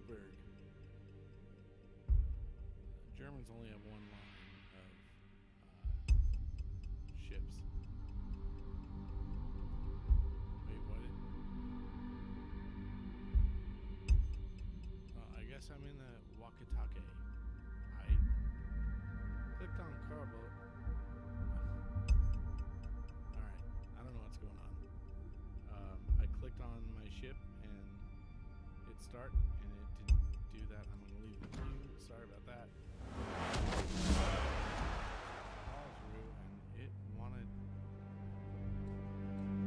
Kohlberg. Germans only have one line of ships. Wait, what? I guess I'm in the Wakatake. I clicked on Carbo. Alright, I don't know what's going on. I clicked on my ship and hit start, and it didn't do that. I'm going to leave the view. Sorry about that. All through, and it wanted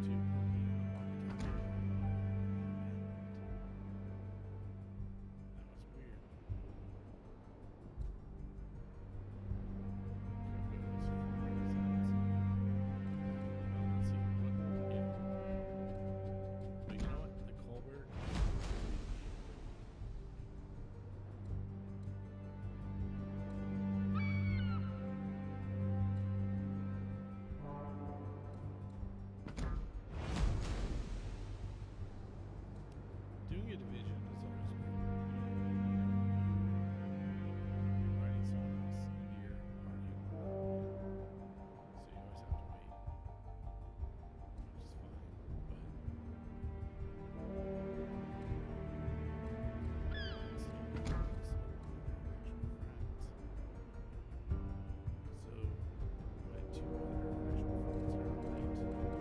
to put me in the Wakatake. That was weird. Let's see. Yeah. But you know what? The Kohlberg. Doing a division is always weird. Inviting someone else into your party. So you always have to wait. Which is fine. But it's still actual friends. So my two other actual friends are late.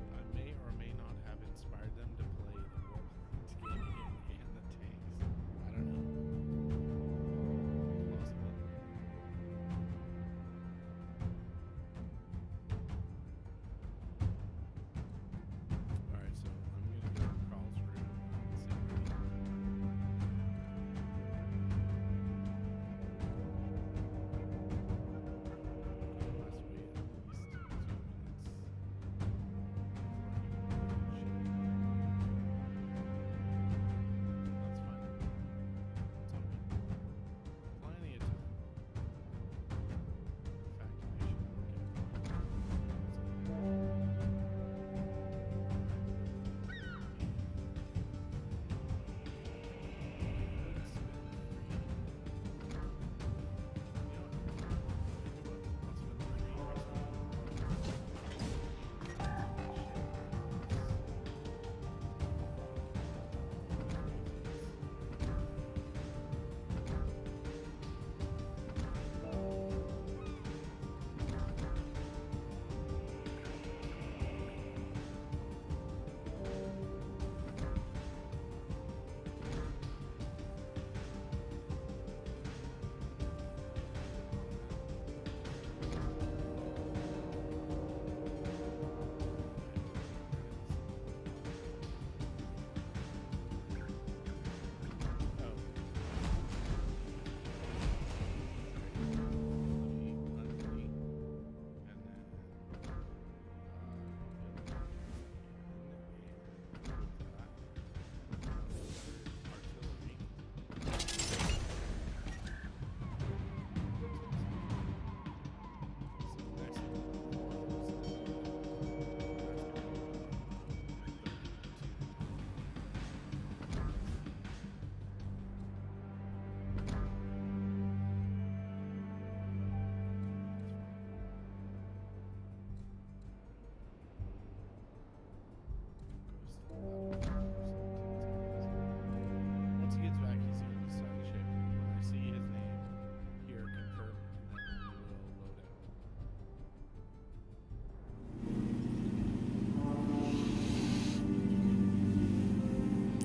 I may or may not have inspired them to play the Warplanes game again and the tanks. I don't know. Possible. Alright, so I'm gonna go to Carl's room and see what he unless we at least 2 minutes before he can finish. That's fine. It's all good. Plenty of time. In fact, I should look at once he gets back, he's going to start the ship. When I see his name here, confirm, and then we will load out.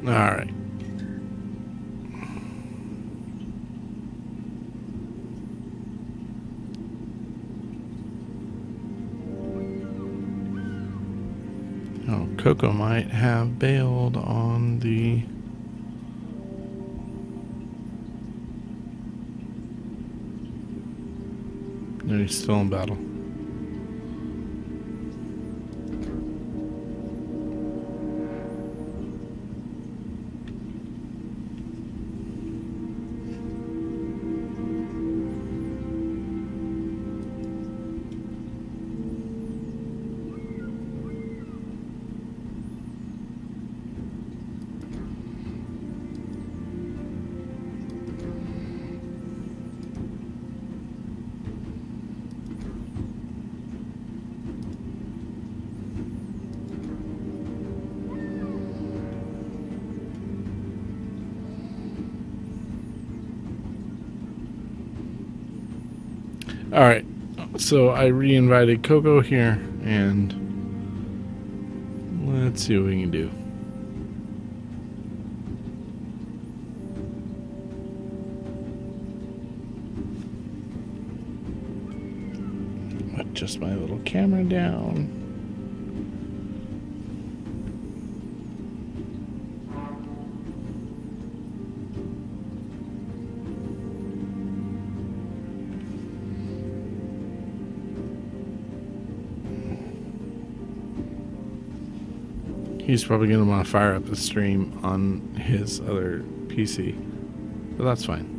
All right. Oh, Coco might have bailed on the. No, he's still in battle. Alright, so I re-invited Coco here, and let's see what we can do. Adjust my little camera down. He's probably going to want to fire up the stream on his other PC, but that's fine.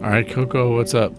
All right, Coco, what's up?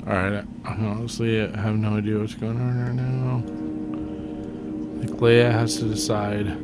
Alright, honestly, I have no idea what's going on right now. I think Leia has to decide.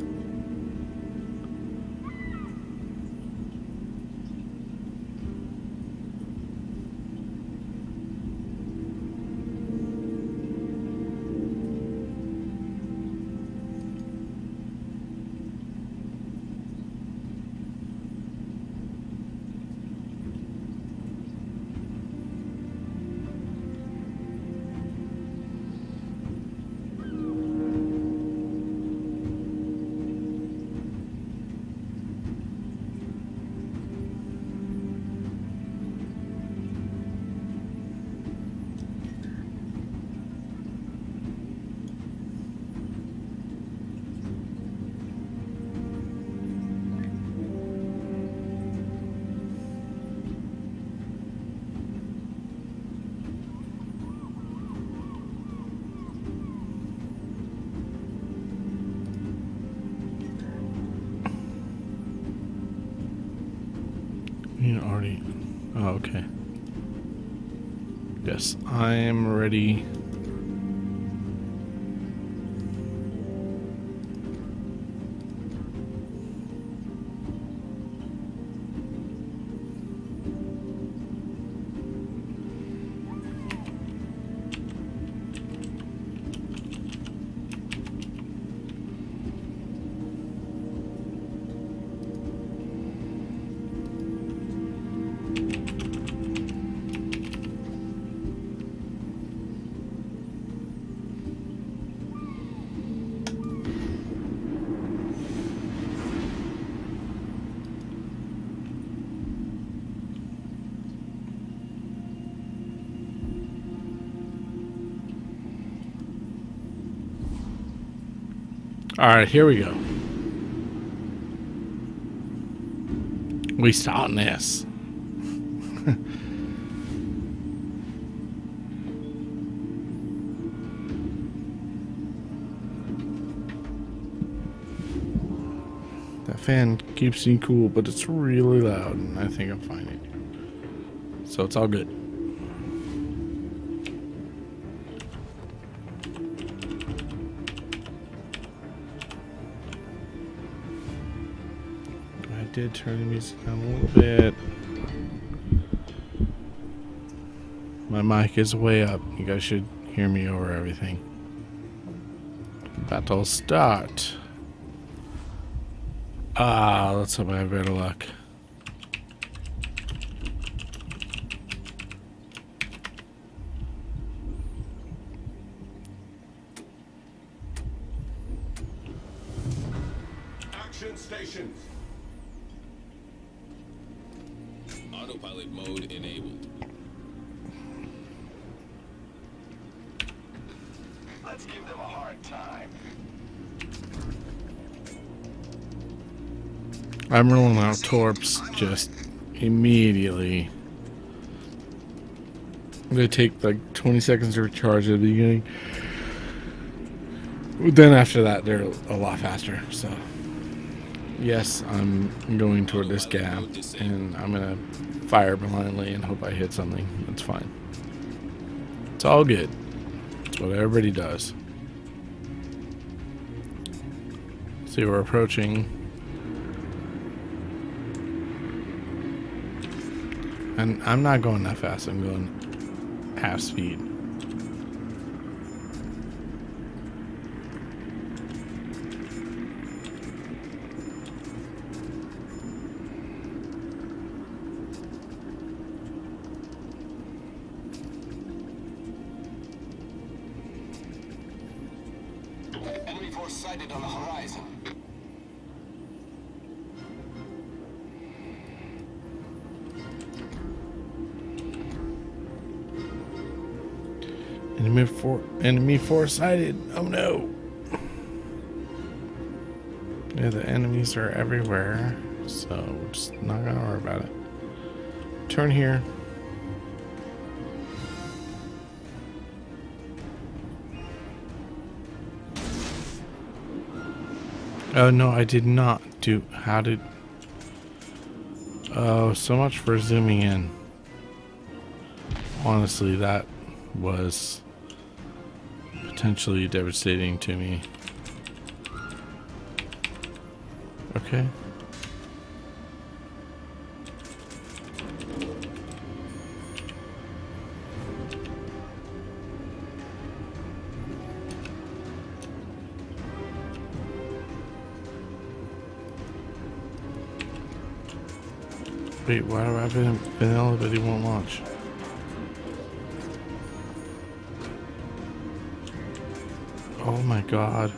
You already... Oh, okay. Yes, I am ready. Alright, here we go. We starting this. That fan keeps me cool, but it's really loud, and I think I'm fine. So it's all good. did turn the music down a little bit. My mic is way up. You guys should hear me over everything. Battle start. Let's hope I have better luck. Action stations. Autopilot mode enabled. Let's give them a hard time. I'm rolling out torps just immediately. They take like 20 seconds to recharge at the beginning. Then after that, they're a lot faster. So, yes, I'm going toward this gap, and I'm gonna fire blindly and hope I hit something. That's fine. It's all good. It's what everybody does. See, we're approaching. And I'm not going that fast. I'm going half speed. Enemy force sighted on the horizon. Enemy foresighted. Oh no. Yeah, the enemies are everywhere, so we're just not gonna worry about it. Turn here. Oh no, I did not do. How did? Oh, so much for zooming in. Honestly, that was potentially devastating to me. Okay. Wait, why do I have vanilla but he won't launch? Oh my god.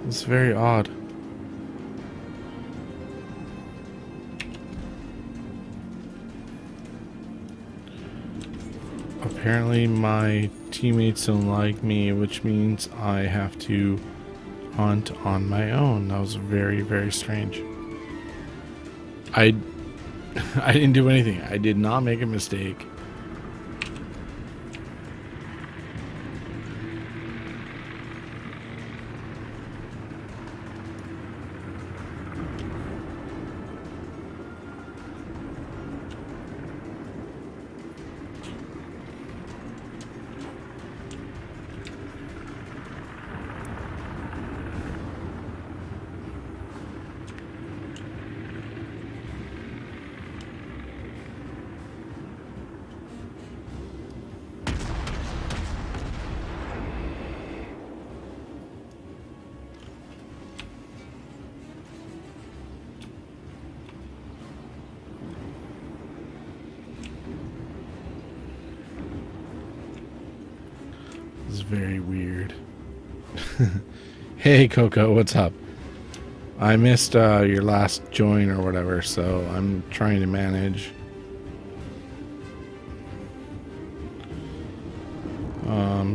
It's very odd. Apparently my teammates don't like me, which means I have to hunt on my own. That was very, very strange. I didn't do anything. I did not make a mistake. This is very weird. Hey Coco, what's up? I missed your last join or whatever, so I'm trying to manage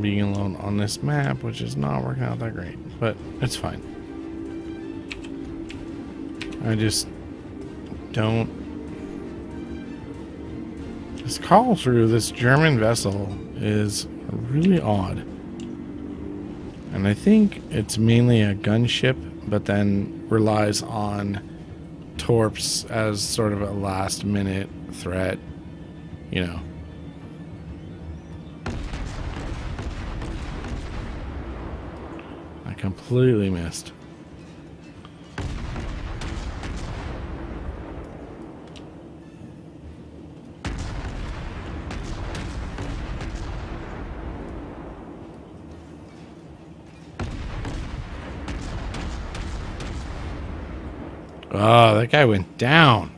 being alone on this map, which is not working out that great, but it's fine. I just don't. This call through this German vessel is really odd. And I think it's mainly a gunship, but then relies on torps as sort of a last minute threat, you know. completely missed. Oh, that guy went down.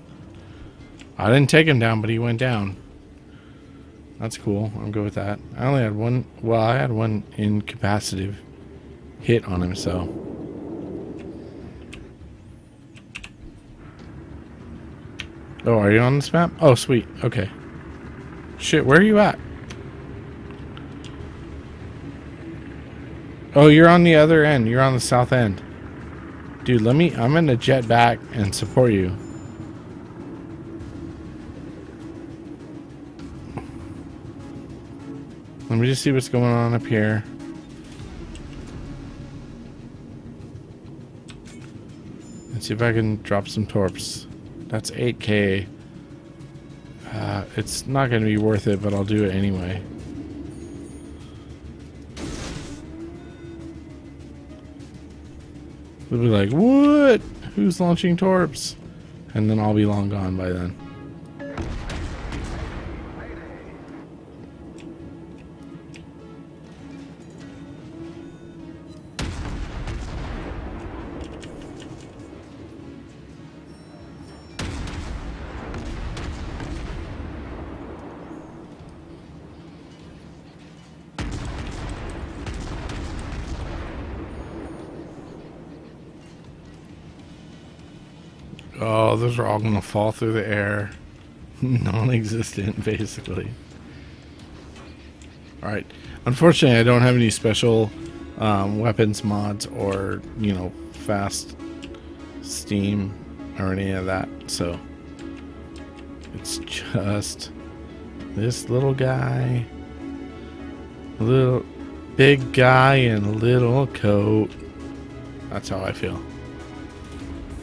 I didn't take him down, but he went down. That's cool. I'm good with that. I only had one. Well, I had one incapacitative hit on him, so. Oh, are you on this map? Oh, sweet. Okay. Shit, where are you at? Oh, you're on the other end. You're on the south end. Dude, I'm gonna jet back and support you. Let me just see what's going on up here. Let's see if I can drop some torps. That's 8K. It's not going to be worth it, but I'll do it anyway. They'll be like, what? Who's launching torps? And then I'll be long gone by then. Oh, those are all going to fall through the air. Non-existent, basically. Alright. Unfortunately, I don't have any special weapons mods or, you know, fast steam or any of that. So, it's just this little guy. Little big guy in a little coat. That's how I feel.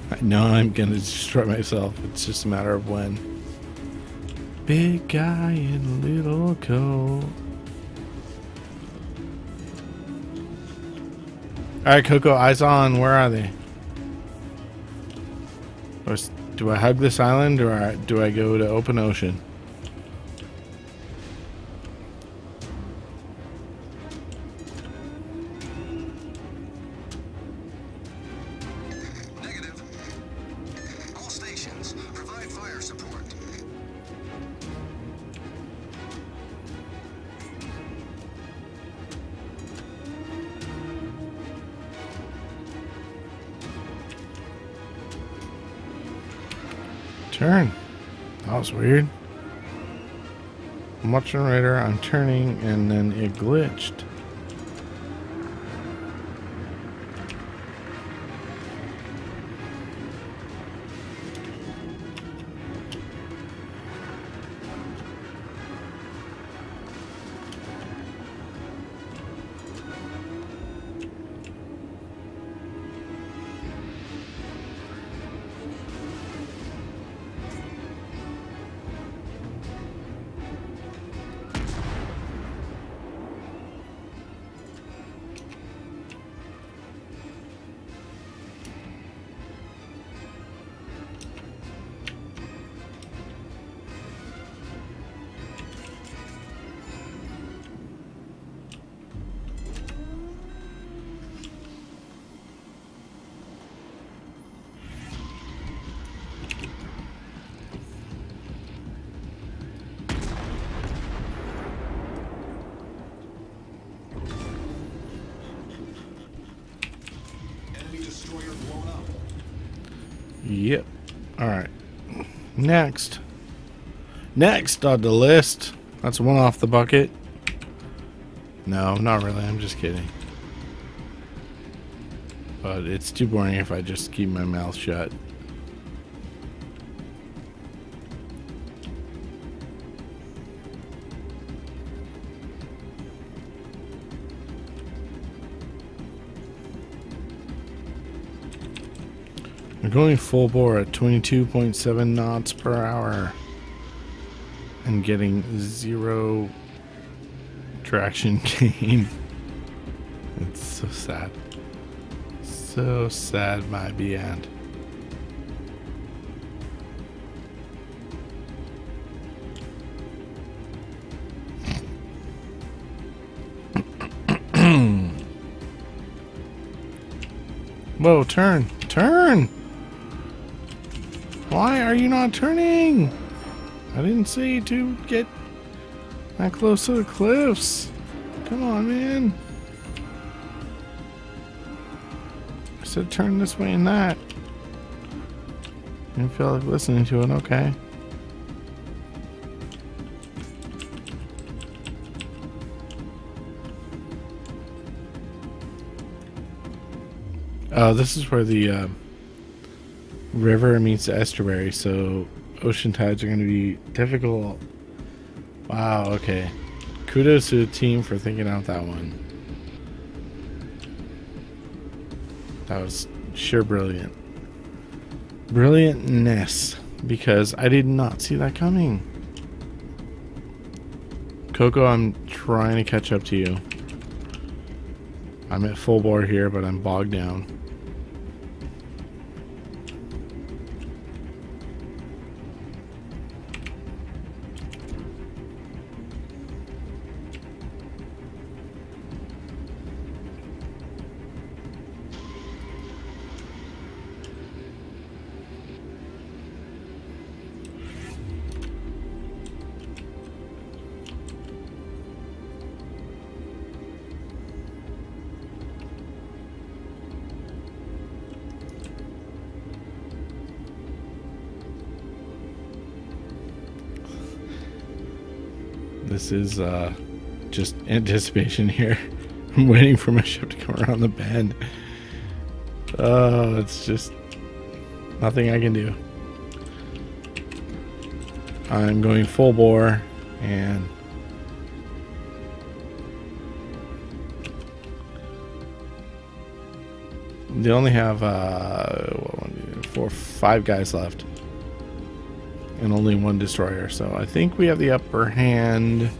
I know I'm gonna destroy myself. It's just a matter of when. Big guy in a little coat. Alright, Coco, eyes on. Where are they? Do I hug this island or do I go to open ocean? Turn. That was weird. I'm watching radar, I'm turning, and then it glitched. Yep. Alright. Next on the list. That's one off the bucket. No, not really. I'm just kidding. But it's too boring if I just keep my mouth shut. We're going full bore at 22.7 knots per hour and getting 0 traction gain. It's so sad. So sad, my beyond. Whoa, turn! Turn! Why are you not turning? I didn't say to get that close to the cliffs. Come on, man. I said turn this way and that. You didn't feel like listening to it, okay. This is where the river meets the estuary, so ocean tides are going to be difficult. Wow, okay. Kudos to the team for thinking out that one. That was sure brilliant. Brilliantness, because I did not see that coming. Coco, I'm trying to catch up to you. I'm at full bore here, but I'm bogged down. This is just anticipation here. I'm waiting for my ship to come around the bend. Oh, it's just nothing I can do. I'm going full bore and they only have 5 guys left. And only 1 destroyer, so I think we have the upper hand,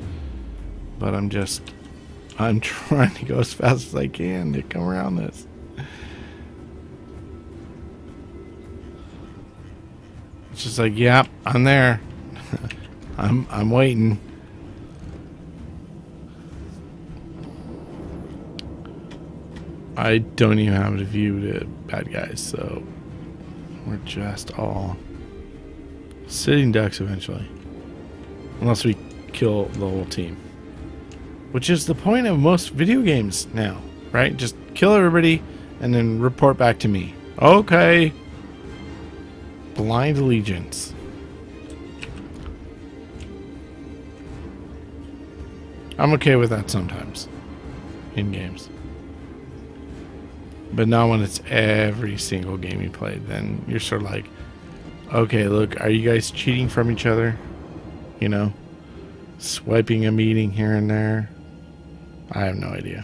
but I'm trying to go as fast as I can to come around this. It's just like, yep, I'm there. I'm waiting. I don't even have a view to bad guys, so we're just all sitting ducks eventually. Unless we kill the whole team. Which is the point of most video games now, right? Just kill everybody and then report back to me. Okay. Blind allegiance. I'm okay with that sometimes. In games. But not when it's every single game you played. Then you're sort of like, okay, look, are you guys cheating from each other? You know? Swiping a meeting here and there? I have no idea.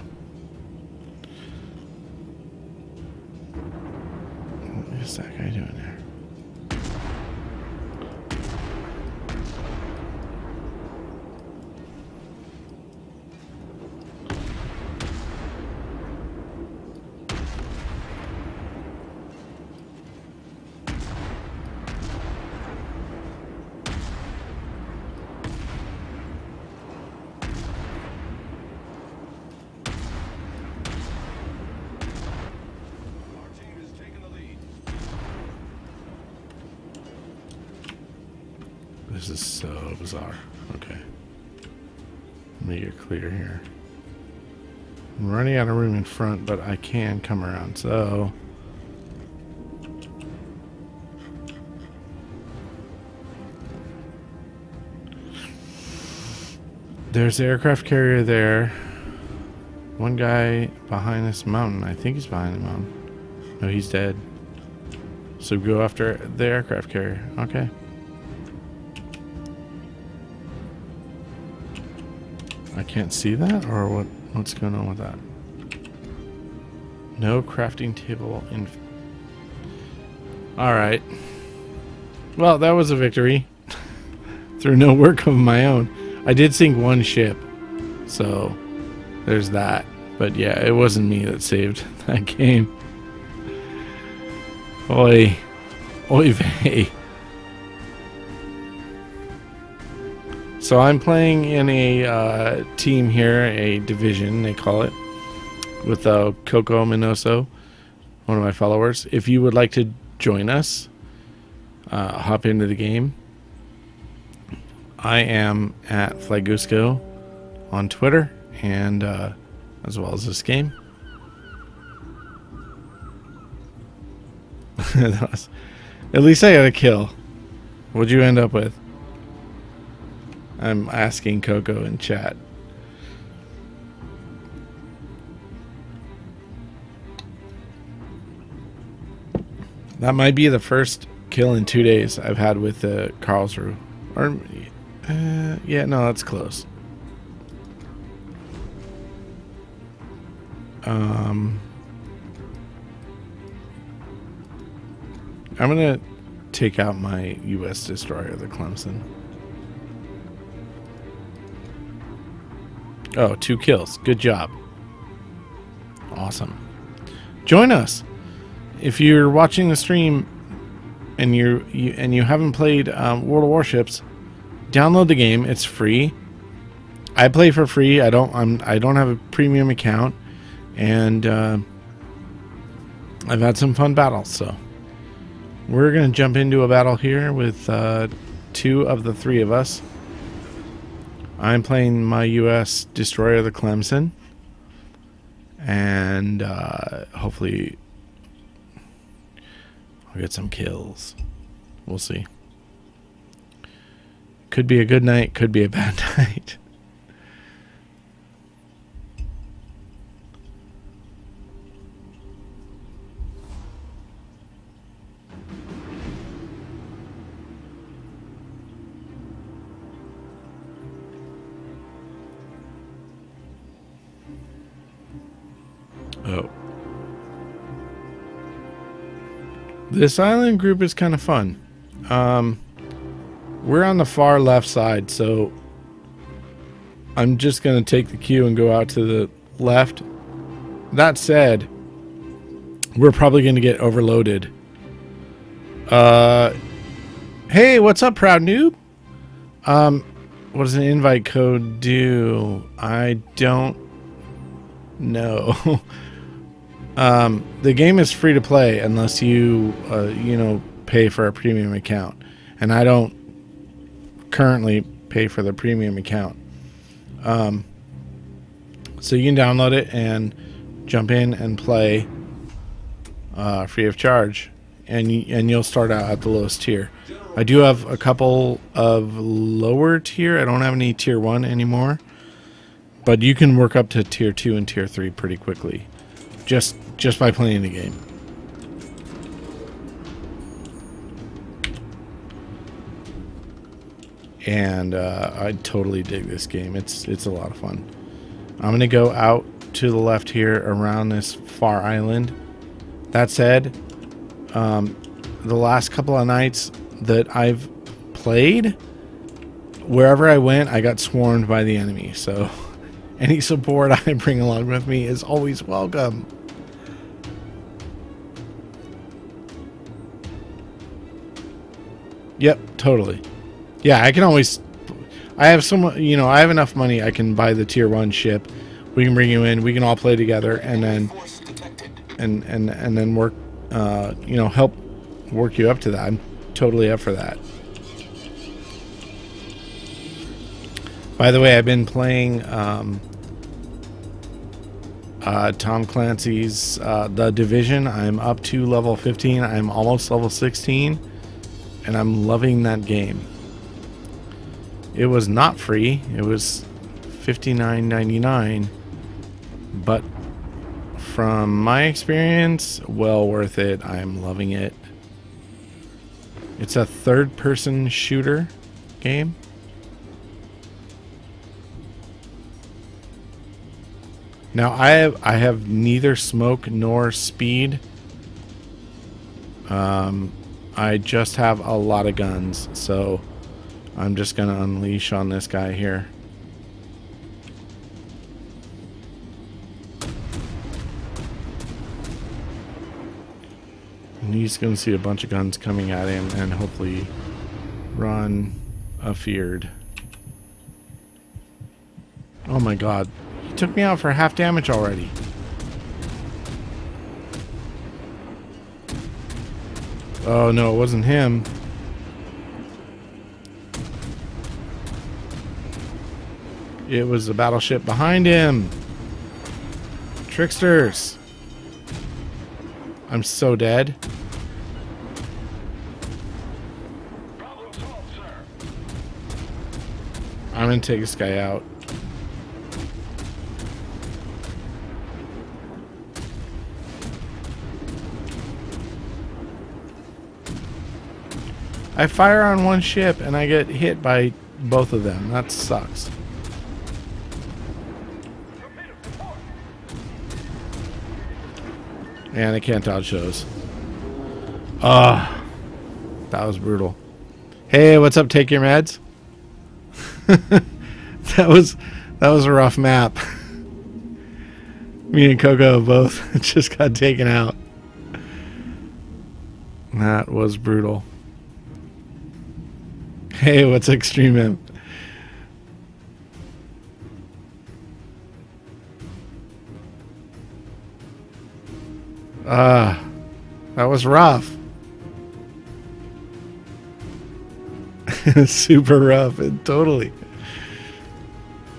What is that guy doing there? This is so bizarre. Okay. Make it clear here. I'm running out of room in front, but I can come around, so... There's the aircraft carrier there. One guy behind this mountain. I think he's behind the mountain. No, he's dead. So go after the aircraft carrier. Okay. I can't see that, or what's going on with that? No crafting table in... Alright. Well, that was a victory. Through no work of my own. I did sink 1 ship. So, there's that. But yeah, it wasn't me that saved that game. Oi. Oy vey. So I'm playing in a team here, a division, they call it, with Coco Minoso, one of my followers. If you would like to join us, hop into the game. I am at Flagusco on Twitter, and as well as this game. At least I got a kill. What'd you end up with? I'm asking Coco in chat. That might be the first kill in 2 days I've had with Karlsruhe. Or, yeah, no, that's close. I'm gonna take out my U.S. destroyer, the Clemson. Oh, 2 kills. Good job. Awesome. Join us if you're watching the stream and you haven't played World of Warships. Download the game. It's free. I play for free. I don't have a premium account, and I've had some fun battles. So we're gonna jump into a battle here with 2 of the 3 of us. I'm playing my U.S. destroyer, the Clemson, and hopefully I'll get some kills. We'll see. Could be a good night, could be a bad night. Oh. This island group is kind of fun. We're on the far left side, so I'm just going to take the cue and go out to the left. That said, we're probably going to get overloaded. Hey, what's up, proud noob? What does an invite code do? I don't know. The game is free to play unless you pay for a premium account, and I don't currently pay for the premium account. So you can download it and jump in and play free of charge, and you'll start out at the lowest tier. I do have a couple of lower tier. I don't have any tier 1 anymore, but you can work up to tier 2 and tier 3 pretty quickly, just by playing the game. And I totally dig this game. It's a lot of fun. I'm gonna go out to the left here around this far island. That said, the last couple of nights that I've played, wherever I went, I got swarmed by the enemy. So any support I bring along with me is always welcome. Yep, totally. Yeah, I can always. I have I have enough money. I can buy the tier 1 ship. We can bring you in. We can all play together, and then and then work. Help work you up to that. I'm totally up for that. By the way, I've been playing Tom Clancy's The Division. I'm up to level 15. I'm almost level 16, and I'm loving that game. It was not free. It was $59.99, but from my experience, well worth it. I'm loving it. It's a third-person shooter game. Now I have neither smoke nor speed. I just have a lot of guns, so I'm just gonna unleash on this guy here. And he's going to see a bunch of guns coming at him and hopefully run afeared. Oh my god. He took me out for half damage already. Oh no, it wasn't him. It was the battleship behind him. Tricksters. I'm so dead. I'm gonna take this guy out. I fire on one ship and I get hit by both of them. That sucks. And I can't dodge those. Ah, that was brutal. Hey, what's up? Take your meds. that was a rough map. Me and Coco both just got taken out. That was brutal. Hey, what's Extreme M? That was rough. Super rough. Totally.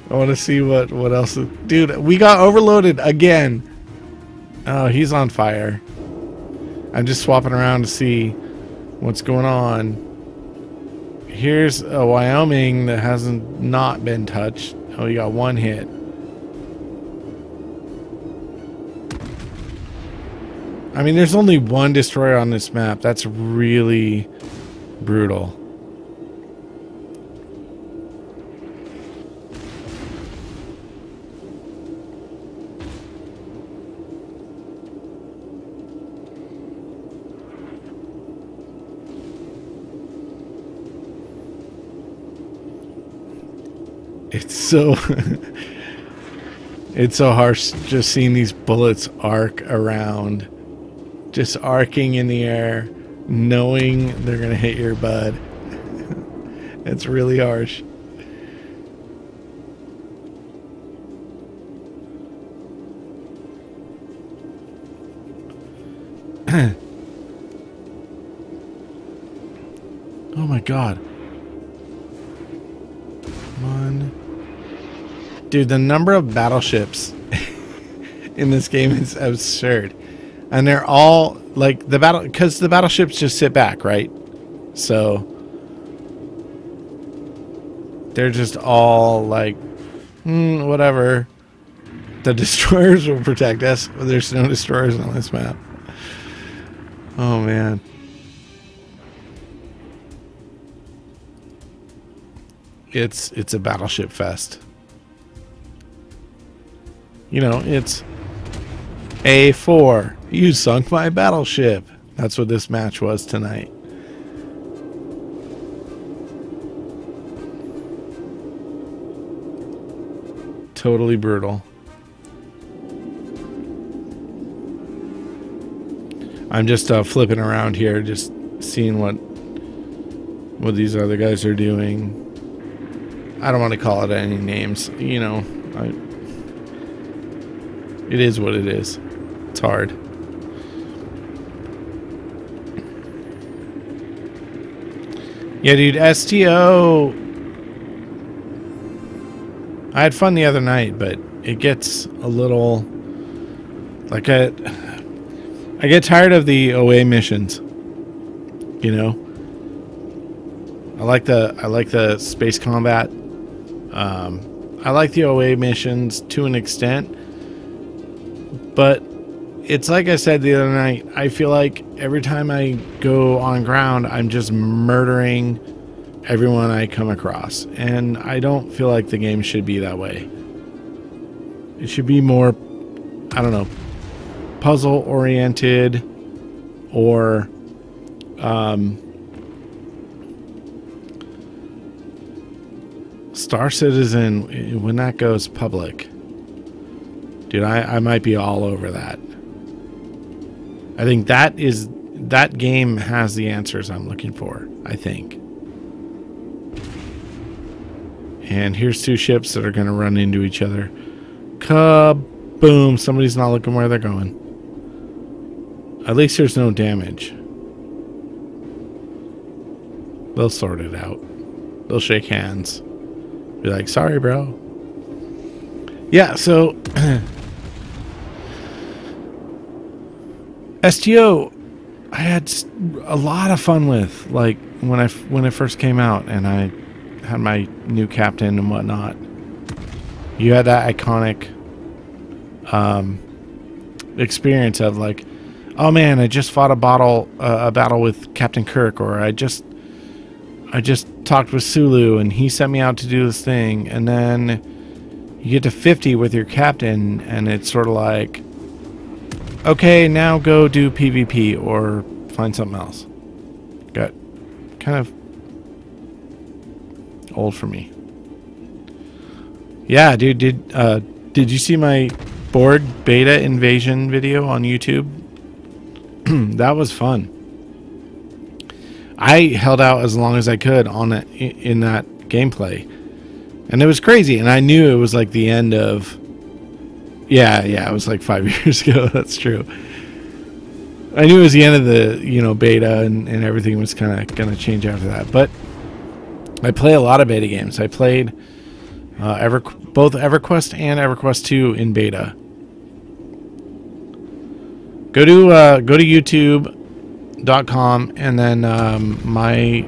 I want to see what else. Dude, we got overloaded again. Oh, he's on fire. I'm just swapping around to see what's going on. Here's a Wyoming that hasn't not been touched. Oh, you got one hit. I mean, there's only one destroyer on this map. That's really brutal. It's so it's so harsh just seeing these bullets arc around, just arcing in the air, knowing they're gonna hit your bud. It's really harsh. Oh my god. Dude, the number of battleships in this game is absurd. And they're all like because the battleships just sit back, right? So they're just all like, whatever. The destroyers will protect us. There's no destroyers on this map. Oh man. It's a battleship fest. You know, it's A4. You sunk my battleship. That's what this match was tonight. Totally brutal. I'm just flipping around here, just seeing what these other guys are doing. I don't want to call it any names, you know. It is what it is. It's hard. Yeah, dude, STO. I had fun the other night, but it gets a little like I get tired of the OA missions. You know? I like the space combat. I like the OA missions to an extent. But it's like I said the other night, I feel like every time I go on ground, I'm just murdering everyone I come across. And I don't feel like the game should be that way. It should be more, I don't know, puzzle-oriented or Star Citizen, when that goes public. Dude, I might be all over that. I think that is that game has the answers I'm looking for, I think. And here's two ships that are going to run into each other. Kaboom! Somebody's not looking where they're going. At least there's no damage. They'll sort it out. They'll shake hands. Be like, sorry, bro. Yeah, so STO I had a lot of fun with, like when it first came out and I had my new captain and whatnot. You had that iconic experience of like, oh man, I just fought a battle with Captain Kirk, or I just talked with Sulu and he sent me out to do this thing, and then you get to 50 with your captain and it's sort of like, okay, now go do PvP or find something else. Got kind of old for me. Yeah, dude, did you see my Borg beta invasion video on YouTube? That was fun. I held out as long as I could on it in that gameplay, and it was crazy. And I knew it was like the end of. Yeah, it was like 5 years ago. That's true. I knew it was the end of the beta, and everything was kind of gonna change after that. But I play a lot of beta games. I played both EverQuest and EverQuest 2 in beta. Go to YouTube.com, and then my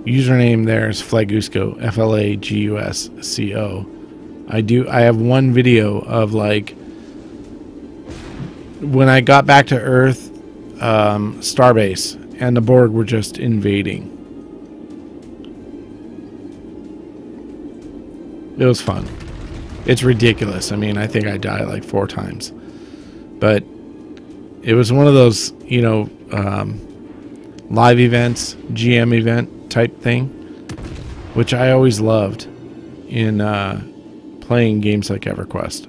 username there is Flagusco, Flagusco. I have one video of like when I got back to Earth, Starbase, and the Borg were just invading. It was fun. It's ridiculous. I mean, I think I died like 4 times, but it was one of those, live events, GM event type thing, which I always loved in playing games like EverQuest.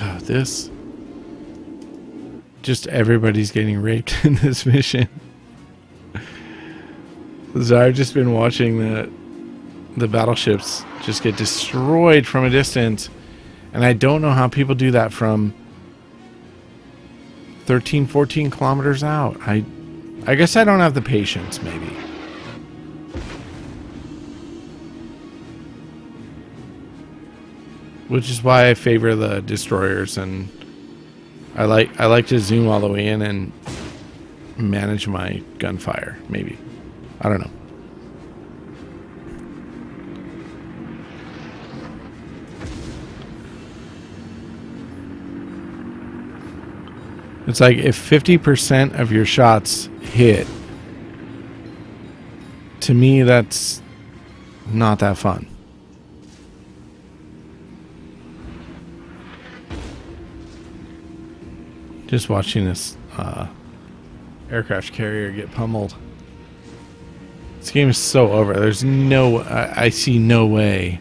Oh, this. Just everybody's getting raped in this mission. So I've just been watching the battleships just get destroyed from a distance. And I don't know how people do that from 13, 14 kilometers out. I guess I don't have the patience, maybe. Which is why I favor the destroyers, and I like to zoom all the way in and manage my gunfire, maybe. I don't know. It's like if 50% of your shots hit, to me that's not that fun. Just watching this aircraft carrier get pummeled. This game is so over. There's no, I see no way.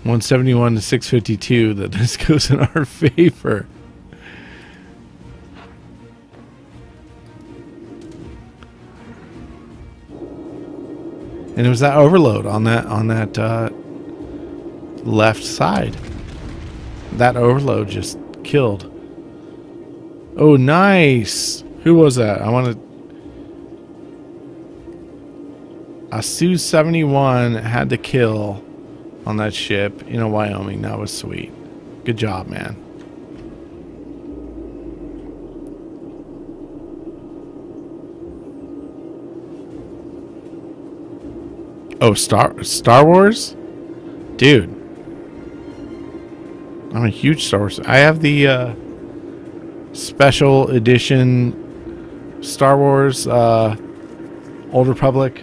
171 to 652 that this goes in our favor. And it was that overload on that left side. That overload just killed. Oh, nice. Who was that? I wanted a Su-71 had the kill on that ship in Wyoming. That was sweet. Good job, man. Oh, Star Wars? Dude. I'm a huge Star Wars. I have the special edition Star Wars Old Republic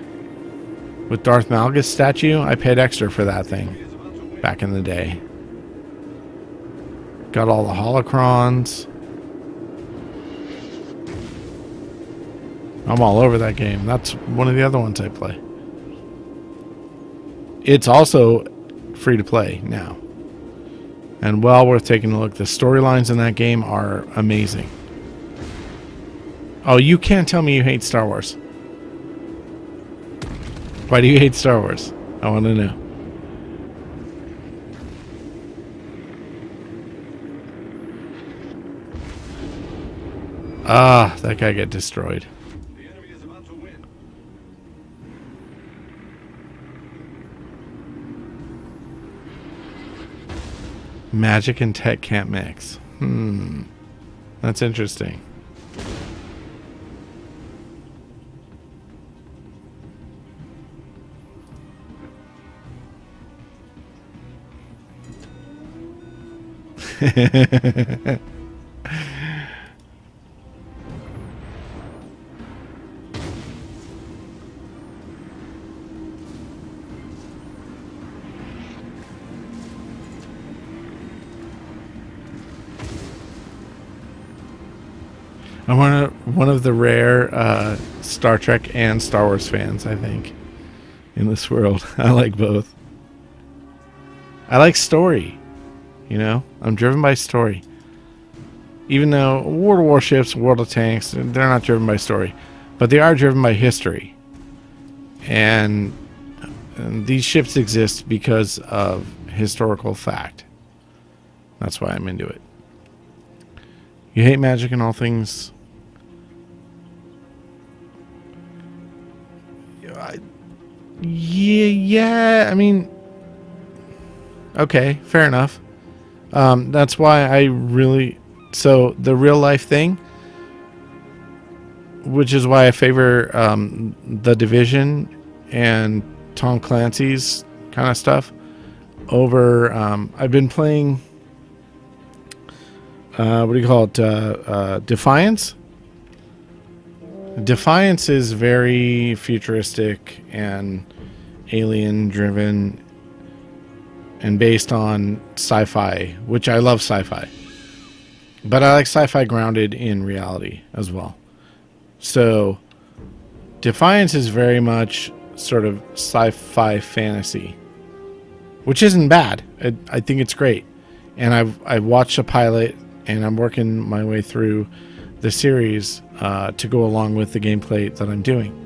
with Darth Malgus statue. I paid extra for that thing back in the day. Got all the holocrons. I'm all over that game. That's one of the other ones I play. It's also free to play now. and well worth taking a look. The storylines in that game are amazing. Oh, you can't tell me you hate Star Wars. Why do you hate Star Wars? I want to know. Ah, that guy got destroyed. The enemy is about to win. Magic and tech can't mix. That's interesting. I'm one of the rare Star Trek and Star Wars fans, I think, in this world. I like both. I like story. You know, I'm driven by story. Even though World of Warships, World of Tanks, they're not driven by story, but they are driven by history. And these ships exist because of historical fact. That's why I'm into it. You hate magic and all things. Yeah, I mean, okay, fair enough. That's why I really... So, the real life thing, which is why I favor The Division and Tom Clancy's kind of stuff over... I've been playing... what do you call it? Defiance? Defiance is very futuristic and alien-driven and based on sci-fi, which I love sci-fi. But I like sci-fi grounded in reality as well. So, Defiance is very much sort of sci-fi fantasy, which isn't bad. I think it's great. And I've watched a pilot, and I'm working my way through the series to go along with the gameplay that I'm doing.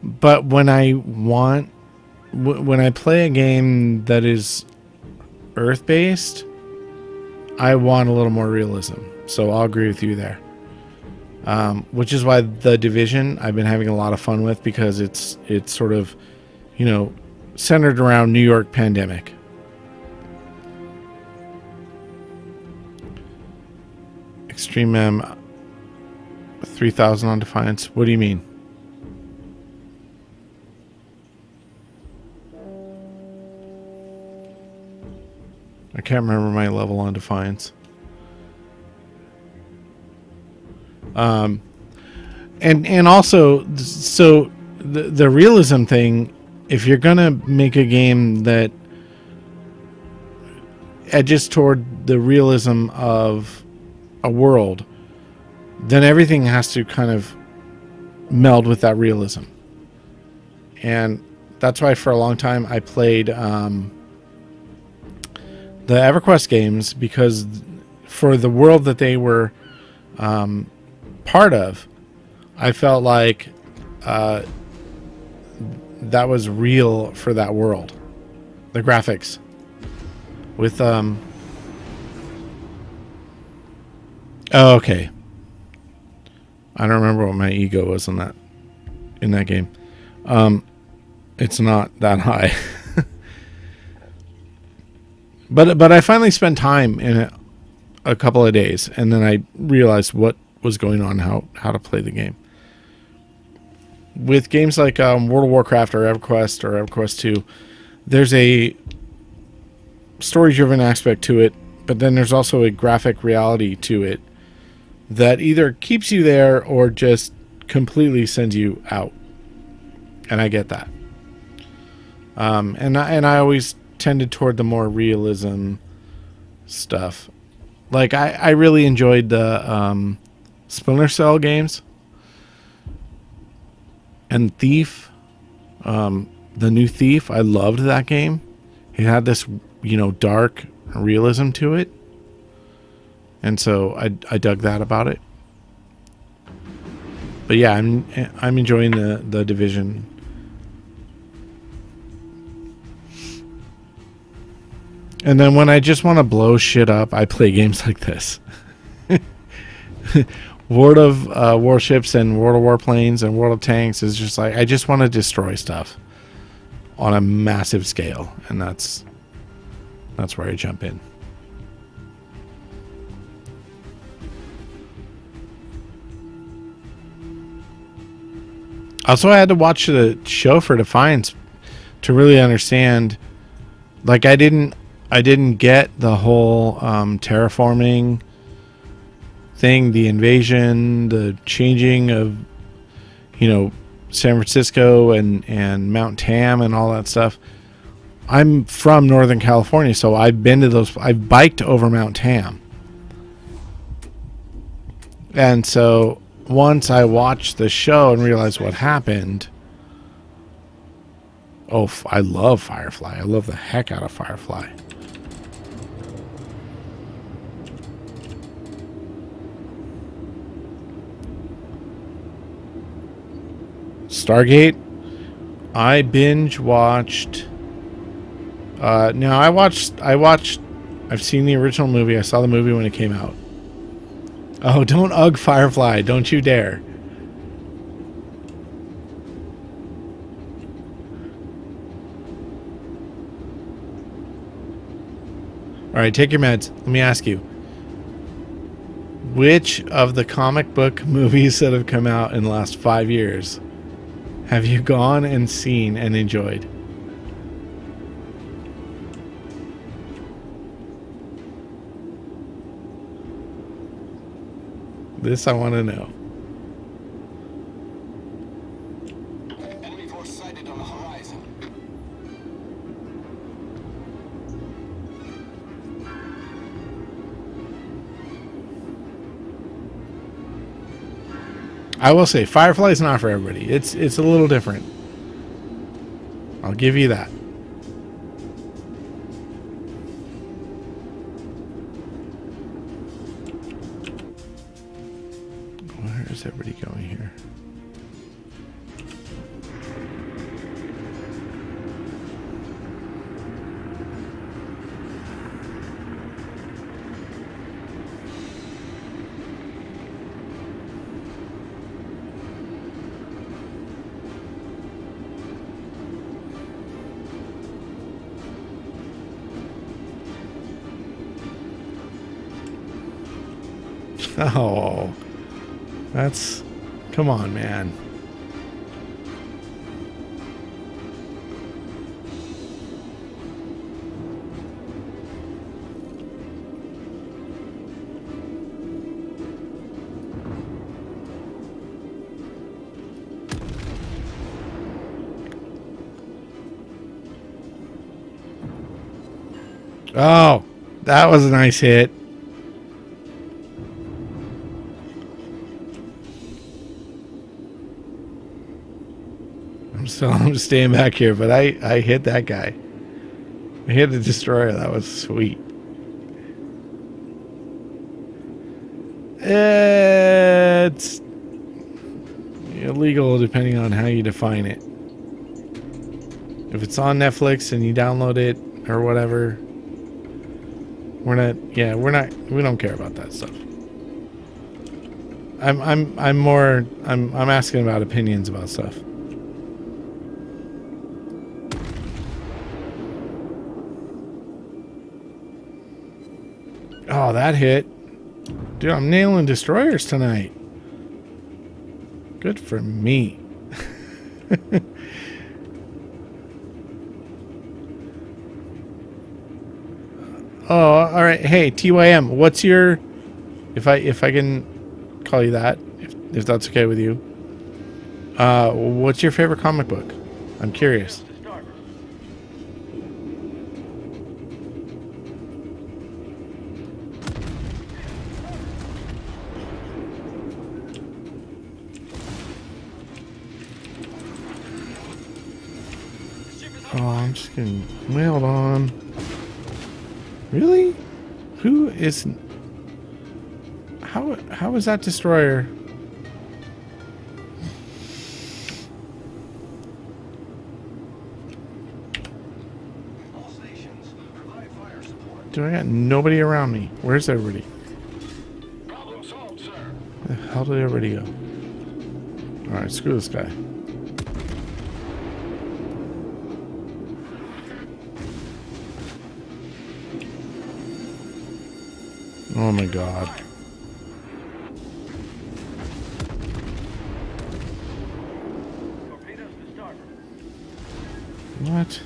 But when I play a game that is Earth-based, I want a little more realism. So I'll agree with you there. Which is why The Division I've been having a lot of fun with, because it's sort of, you know, centered around New York pandemic. Extreme M 3000 on Defiance. What do you mean? I can't remember my level on Defiance. And also, so the realism thing, if you're gonna make a game that edges toward the realism of a world, then everything has to kind of meld with that realism. And that's why for a long time I played the EverQuest games, because for the world that they were part of, I felt like that was real for that world. The graphics with oh, okay. I don't remember what my ego was in that game. It's not that high. But I finally spent time in it a couple of days, and then I realized what was going on, how to play the game. With games like World of Warcraft or EverQuest 2, there's a story-driven aspect to it, but then there's also a graphic reality to it that either keeps you there or just completely sends you out. And I get that. And I always tended toward the more realism stuff. Like I really enjoyed the Splinter Cell games and Thief, the new Thief. I loved that game. it had this, dark realism to it. And so I dug that about it. But yeah, I'm enjoying the Division. And then when I just want to blow shit up, I play games like this. World of Warships and World of Warplanes and World of Tanks is just like, I just want to destroy stuff on a massive scale, and that's where I jump in. Also, I had to watch the show for Defiance to really understand. Like, I didn't get the whole terraforming thing, the invasion, the changing of, San Francisco and Mount Tam and all that stuff. I'm from Northern California, so I've been to those. I've biked over Mount Tam. And so once I watched the show and realized what happened, I love Firefly. I love the heck out of Firefly. Stargate, I binge watched. I've seen the original movie. I saw the movie when it came out. Oh, don't ugh Firefly. Don't you dare. All right, take your meds. Let me ask you. Which of the comic book movies that have come out in the last 5 years have you gone and seen and enjoyed? This I want to know. Enemy force sighted on the horizon. I will say, Firefly is not for everybody. It's a little different. I'll give you that. Where is everybody going here? Oh, that's, come on, man. Oh, that was a nice hit. So I'm just staying back here, but I hit that guy. I hit the destroyer. That was sweet. It's illegal depending on how you define it. If it's on Netflix and you download it or whatever, we don't care about that stuff. I'm asking about opinions about stuff. Oh, that hit. Dude, I'm nailing destroyers tonight. Good for me. Oh, all right. Hey, TYM, what's your, if I can call you that, if that's okay with you. What's your favorite comic book? I'm curious. Oh, I'm just getting wailed on. Really? Who is... How is that destroyer? All stations, provide fire support. Dude, I got nobody around me. Where's everybody? Problem solved, sir. Where the hell did everybody go? Alright, screw this guy. Oh my god. Torpedoes to starboard. What?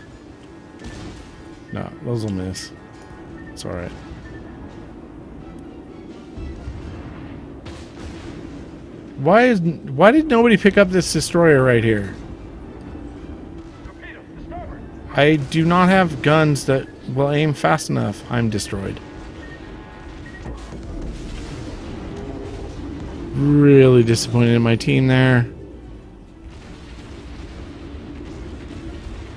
No, those will miss. It's alright. Why did nobody pick up this destroyer right here? Torpedoes to starboard. I do not have guns that will aim fast enough. I'm destroyed. Really disappointed in my team there.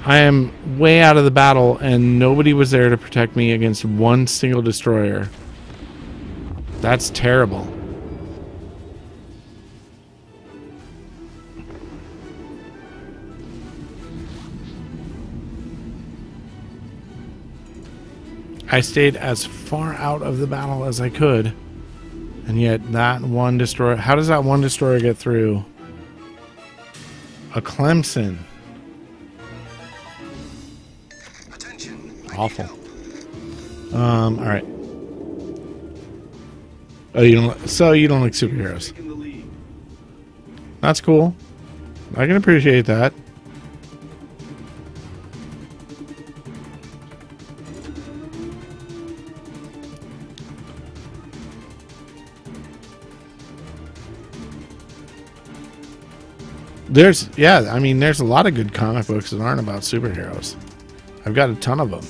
I am way out of the battle and nobody was there to protect me against one single destroyer. That's terrible. I stayed as far out of the battle as I could. And yet that one destroyer... How does that one destroyer get through? A Clemson. Attention. Awful. Alright. Oh, you don't... So you don't like superheroes. In the lead. That's cool. I can appreciate that. There's a lot of good comic books that aren't about superheroes. I've got a ton of them.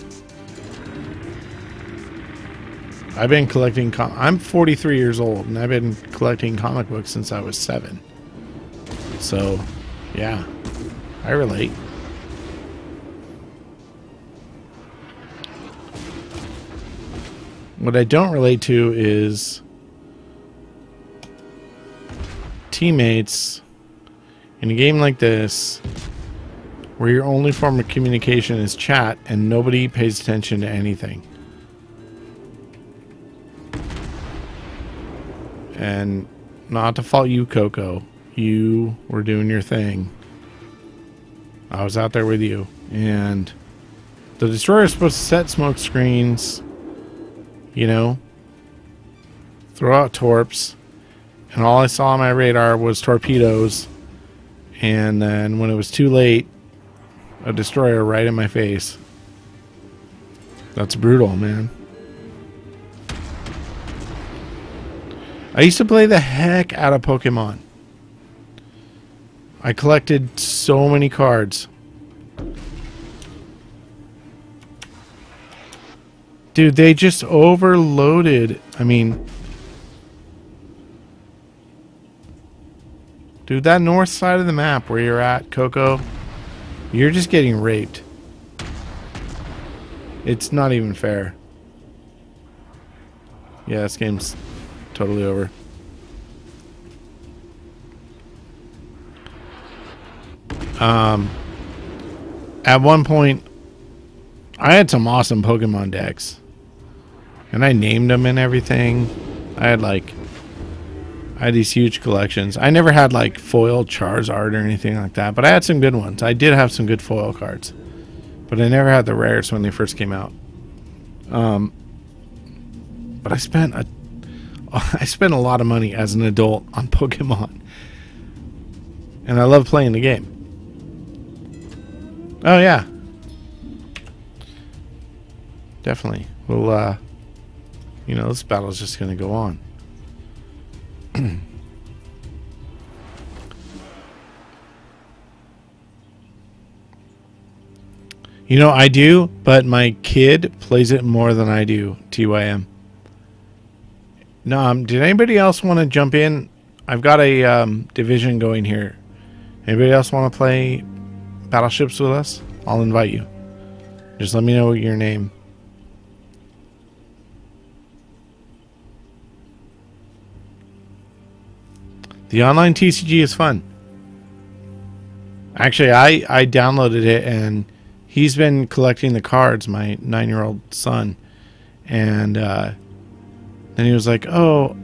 I've been collecting I'm 43 years old and I've been collecting comic books since I was 7. So, yeah, I relate. What I don't relate to is teammates in a game like this where your only form of communication is chat and nobody pays attention to anything. And not to fault you, Coco. You were doing your thing. I was out there with you. And the destroyer is supposed to set smoke screens, you know, throw out torps. And all I saw on my radar was torpedoes. And then when it was too late, a destroyer right in my face. That's brutal, man. I used to play the heck out of Pokemon. I collected so many cards. Dude, they just overloaded. I mean... Dude, that north side of the map where you're at, Coco, you're just getting raped. It's not even fair. Yeah, this game's totally over. At one point, I had some awesome Pokemon decks. And I named them and everything. I had these huge collections. I never had like foil Charizard or anything like that, but I had some good ones. I did have some good foil cards, but I never had the rares when they first came out. But I spent a lot of money as an adult on Pokemon, and I love playing the game. Oh yeah, definitely. Well, you know, this battle is just going to go on. You know, I do, but my kid plays it more than I do, TYM. No, did anybody else want to jump in? I've got a division going here. Anybody else want to play battleships with us? I'll invite you. Just let me know your name. The online TCG is fun. Actually, I downloaded it, and he's been collecting the cards, my 9-year-old son. And then he was like, oh,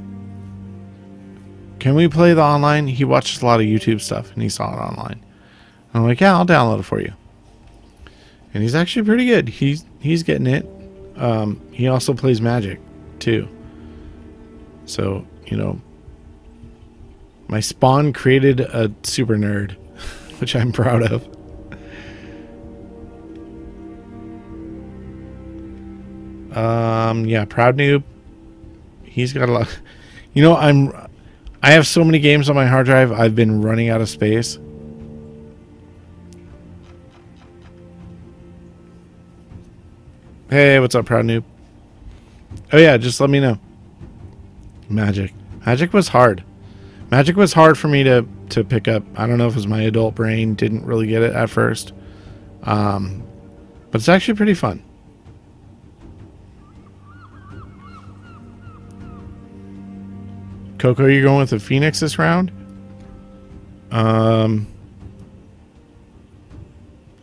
can we play the online? He watches a lot of YouTube stuff, and he saw it online. I'm like, yeah, I'll download it for you. And he's actually pretty good. He's getting it. He also plays Magic, too. So, you know, my spawn created a super nerd, which I'm proud of. Yeah, Proud Noob. He's got a lot. You know, I have so many games on my hard drive, I've been running out of space. Hey, what's up, Proud Noob? Oh yeah, just let me know. Magic. Magic was hard. Magic was hard for me to pick up. I don't know if it was my adult brain didn't really get it at first. But it's actually pretty fun. Coco, you're going with the Phoenix this round? Oh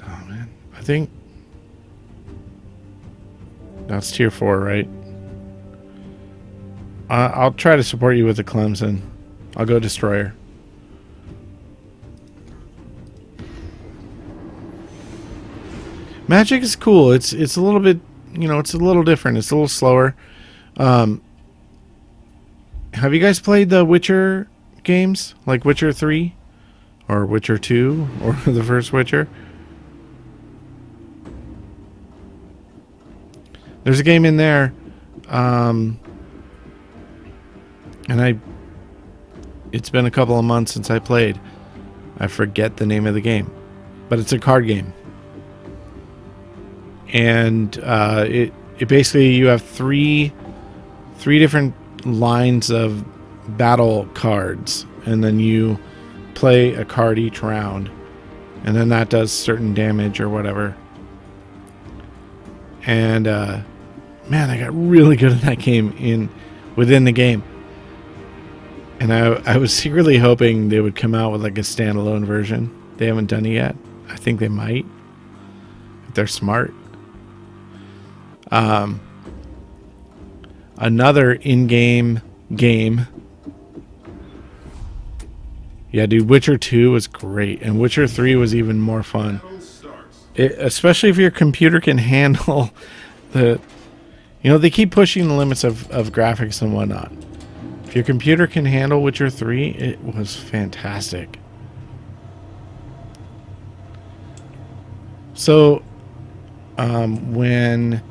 man, I think that's tier 4, right? I'll try to support you with the Clemson. I'll go Destroyer. Magic is cool. It's a little bit, you know, it's a little different. It's a little slower. Have you guys played the Witcher games? Like Witcher 3? Or Witcher 2? Or the first Witcher? There's a game in there. And it's been a couple of months since I played. I forget the name of the game. But it's a card game. And it basically, you have three different lines of battle cards, and then you play a card each round, and then that does certain damage or whatever. And man, I got really good at that game within the game. And I was secretly hoping they would come out with like a standalone version. They haven't done it yet. I think they might, if they're smart. Another in-game game. Yeah, dude, Witcher 2 was great, and Witcher 3 was even more fun. Especially if your computer can handle the... You know, they keep pushing the limits of graphics and whatnot. If your computer can handle Witcher 3, it was fantastic. So, when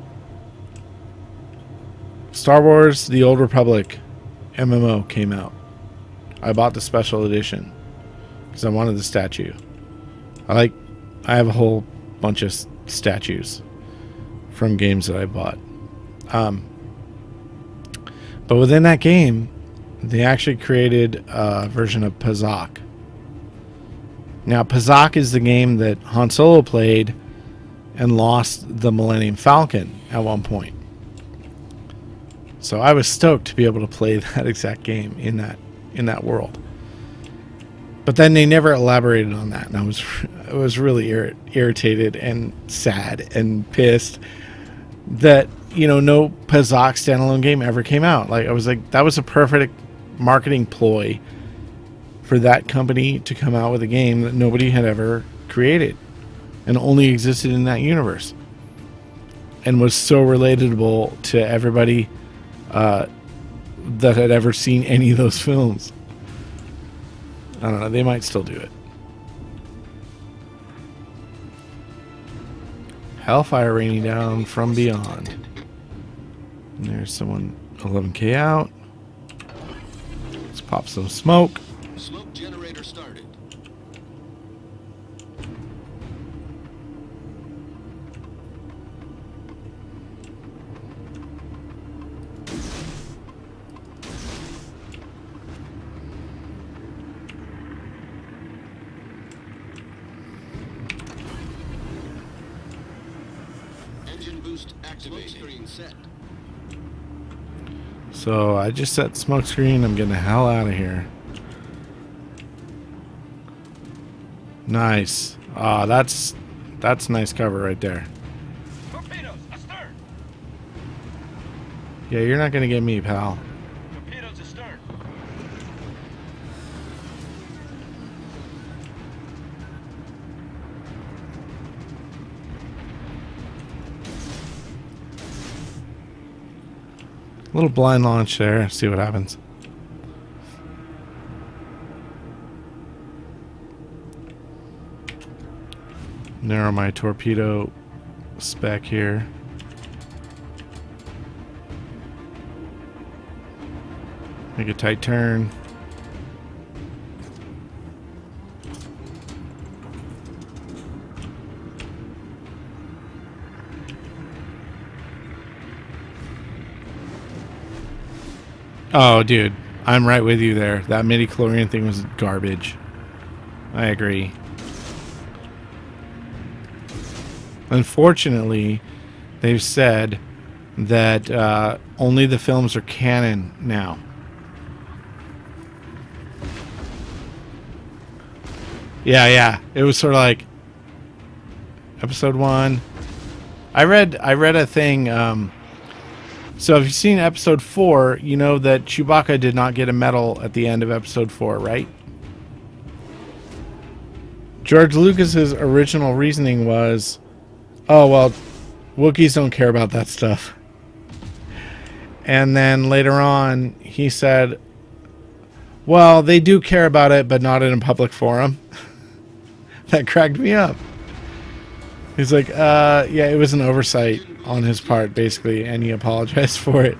Star Wars The Old Republic MMO came out, I bought the special edition because I wanted the statue. I have a whole bunch of statues from games that I bought. But within that game, they actually created a version of Pazak. Now, Pazak is the game that Han Solo played and lost the Millennium Falcon at one point. So I was stoked to be able to play that exact game in that world. But then they never elaborated on that, and I was really irritated and sad and pissed that, you know, no Pazak standalone game ever came out. Like, I was like, that was a perfect marketing ploy for that company to come out with a game that nobody had ever created and only existed in that universe and was so relatable to everybody that had ever seen any of those films. I don't know, they might still do it. Hellfire raining down from beyond. And there's someone 11k out. Let's pop some smoke. Smoke generator started. So I just set smoke screen. I'm getting the hell out of here. Nice. Ah, that's nice cover right there. Torpedoes astern. Yeah, you're not gonna get me, pal. Torpedoes astern. Little blind launch there. See what happens. Narrow my torpedo spec here. Make a tight turn. Oh, dude. I'm right with you there. That midi-chlorian thing was garbage. I agree. Unfortunately, they've said that only the films are canon now. Yeah. It was sort of like episode 1. I read a thing. So if you've seen episode 4, you know that Chewbacca did not get a medal at the end of episode 4, right? George Lucas's original reasoning was, oh, well, Wookiees don't care about that stuff. And then later on, he said, well, they do care about it, but not in a public forum. That cracked me up. He's like, yeah, it was an oversight on his part, basically, and he apologized for it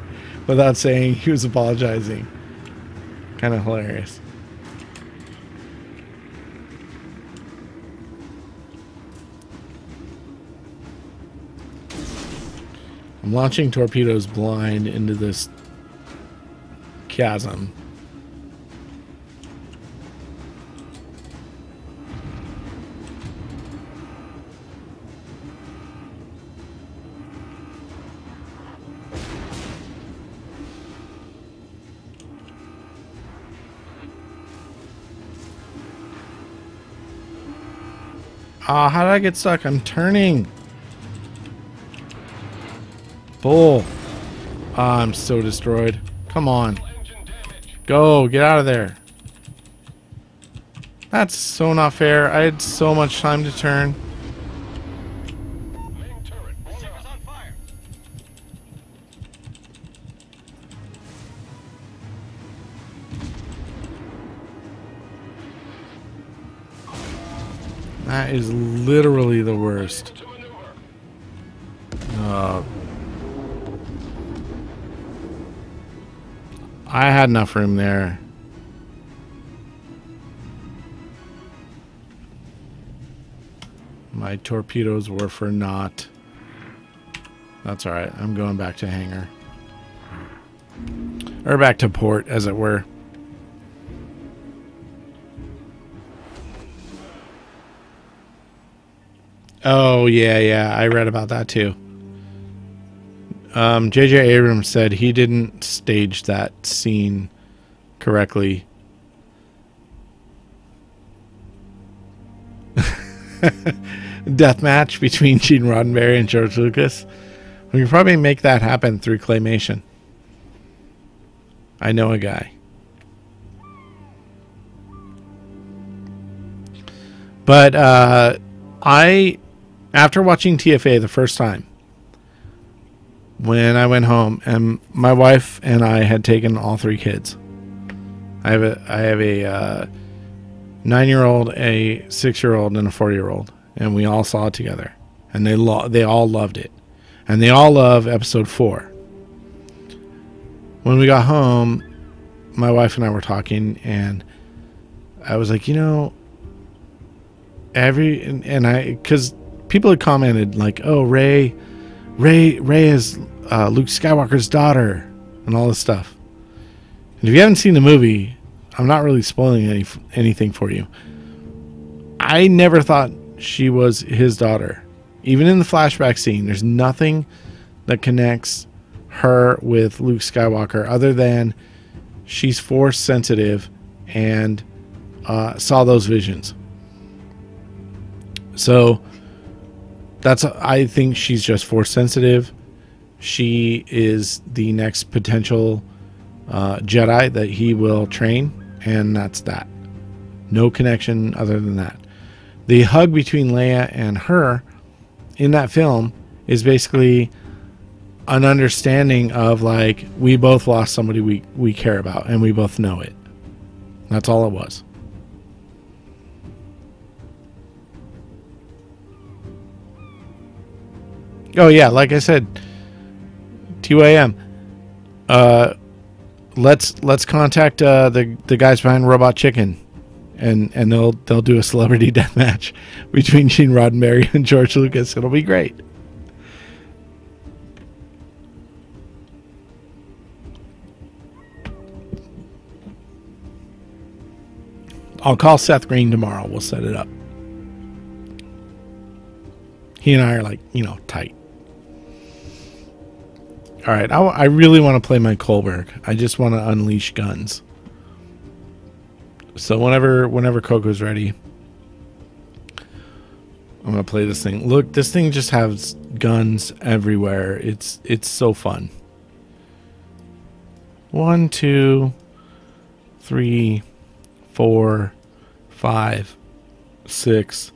without saying he was apologizing. Kind of hilarious. I'm launching torpedoes blind into this chasm. Ah, how did I get stuck? I'm turning. Bull. Ah, I'm so destroyed. Come on. Go, get out of there. That's so not fair. I had so much time to turn. Main turret. Ship is on fire. That is literally the worst. To maneuver. I had enough room there. My torpedoes were for naught. That's alright. I'm going back to hangar. Or back to port, as it were. Oh, yeah. I read about that too. J.J. Abrams said he didn't stage that scene correctly. Death match between Gene Roddenberry and George Lucas. We could probably make that happen through claymation. I know a guy. But after watching TFA the first time, when I went home, and my wife and I had taken all 3 kids. I have a 9-year-old, a 6-year-old, and a 4-year-old, and we all saw it together, and they all loved it, and they all love episode 4. When we got home, my wife and I were talking, and I was like, because people had commented like, oh, Ray is Luke Skywalker's daughter and all this stuff. And if you haven't seen the movie, I'm not really spoiling anything for you. I never thought she was his daughter. Even in the flashback scene, there's nothing that connects her with Luke Skywalker, other than she's force sensitive and saw those visions. So I think she's just force sensitive. She is the next potential Jedi that he will train, and that's that. No connection other than that. The hug between Leia and her in that film is basically an understanding of, like, we both lost somebody we care about, and we both know it. That's all it was. Oh yeah, like I said, TYM. Let's contact the guys behind Robot Chicken, and they'll do a celebrity death match between Gene Roddenberry and George Lucas. It'll be great. I'll call Seth Green tomorrow. We'll set it up. He and I are, like, tight. All right, I really want to play my Kohlberg. I just want to unleash guns. So whenever Coco's ready, I'm gonna play this thing. Look, this thing just has guns everywhere. It's so fun. 1, 2, 3, 4, 5, 6,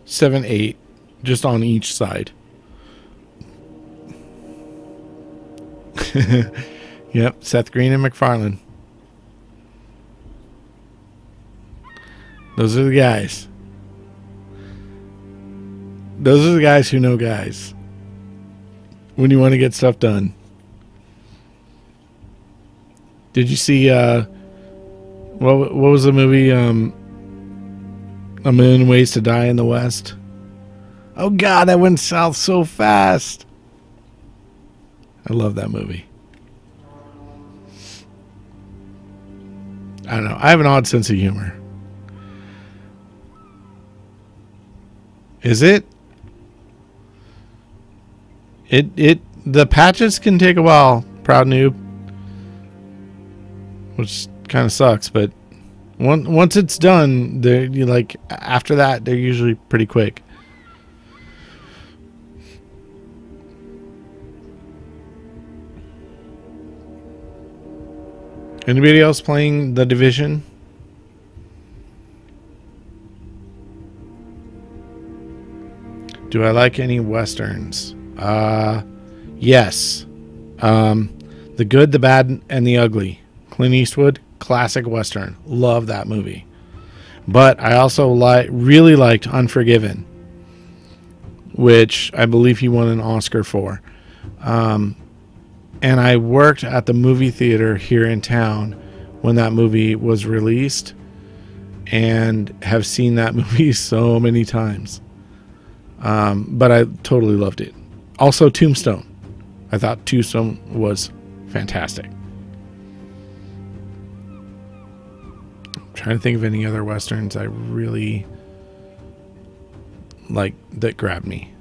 7, 8, just on each side. Yep, Seth Green and McFarlane. Those are the guys. Those are the guys who know guys when you want to get stuff done. Did you see what was the movie, A Million Ways to Die in the West? Oh god, that went south so fast. I love that movie. I don't know. I have an odd sense of humor. Is it? The patches can take a while, Proud Noob. Which kind of sucks, but once it's done, after that, they're usually pretty quick. Anybody else playing The Division? Do I like any westerns? Yes. The Good, the Bad, and the Ugly. Clint Eastwood, classic western. Love that movie. But I also really liked Unforgiven, which I believe he won an Oscar for. And I worked at the movie theater here in town when that movie was released, and have seen that movie so many times. But I totally loved it. Also, Tombstone. I thought Tombstone was fantastic. I'm trying to think of any other westerns I really like that grabbed me.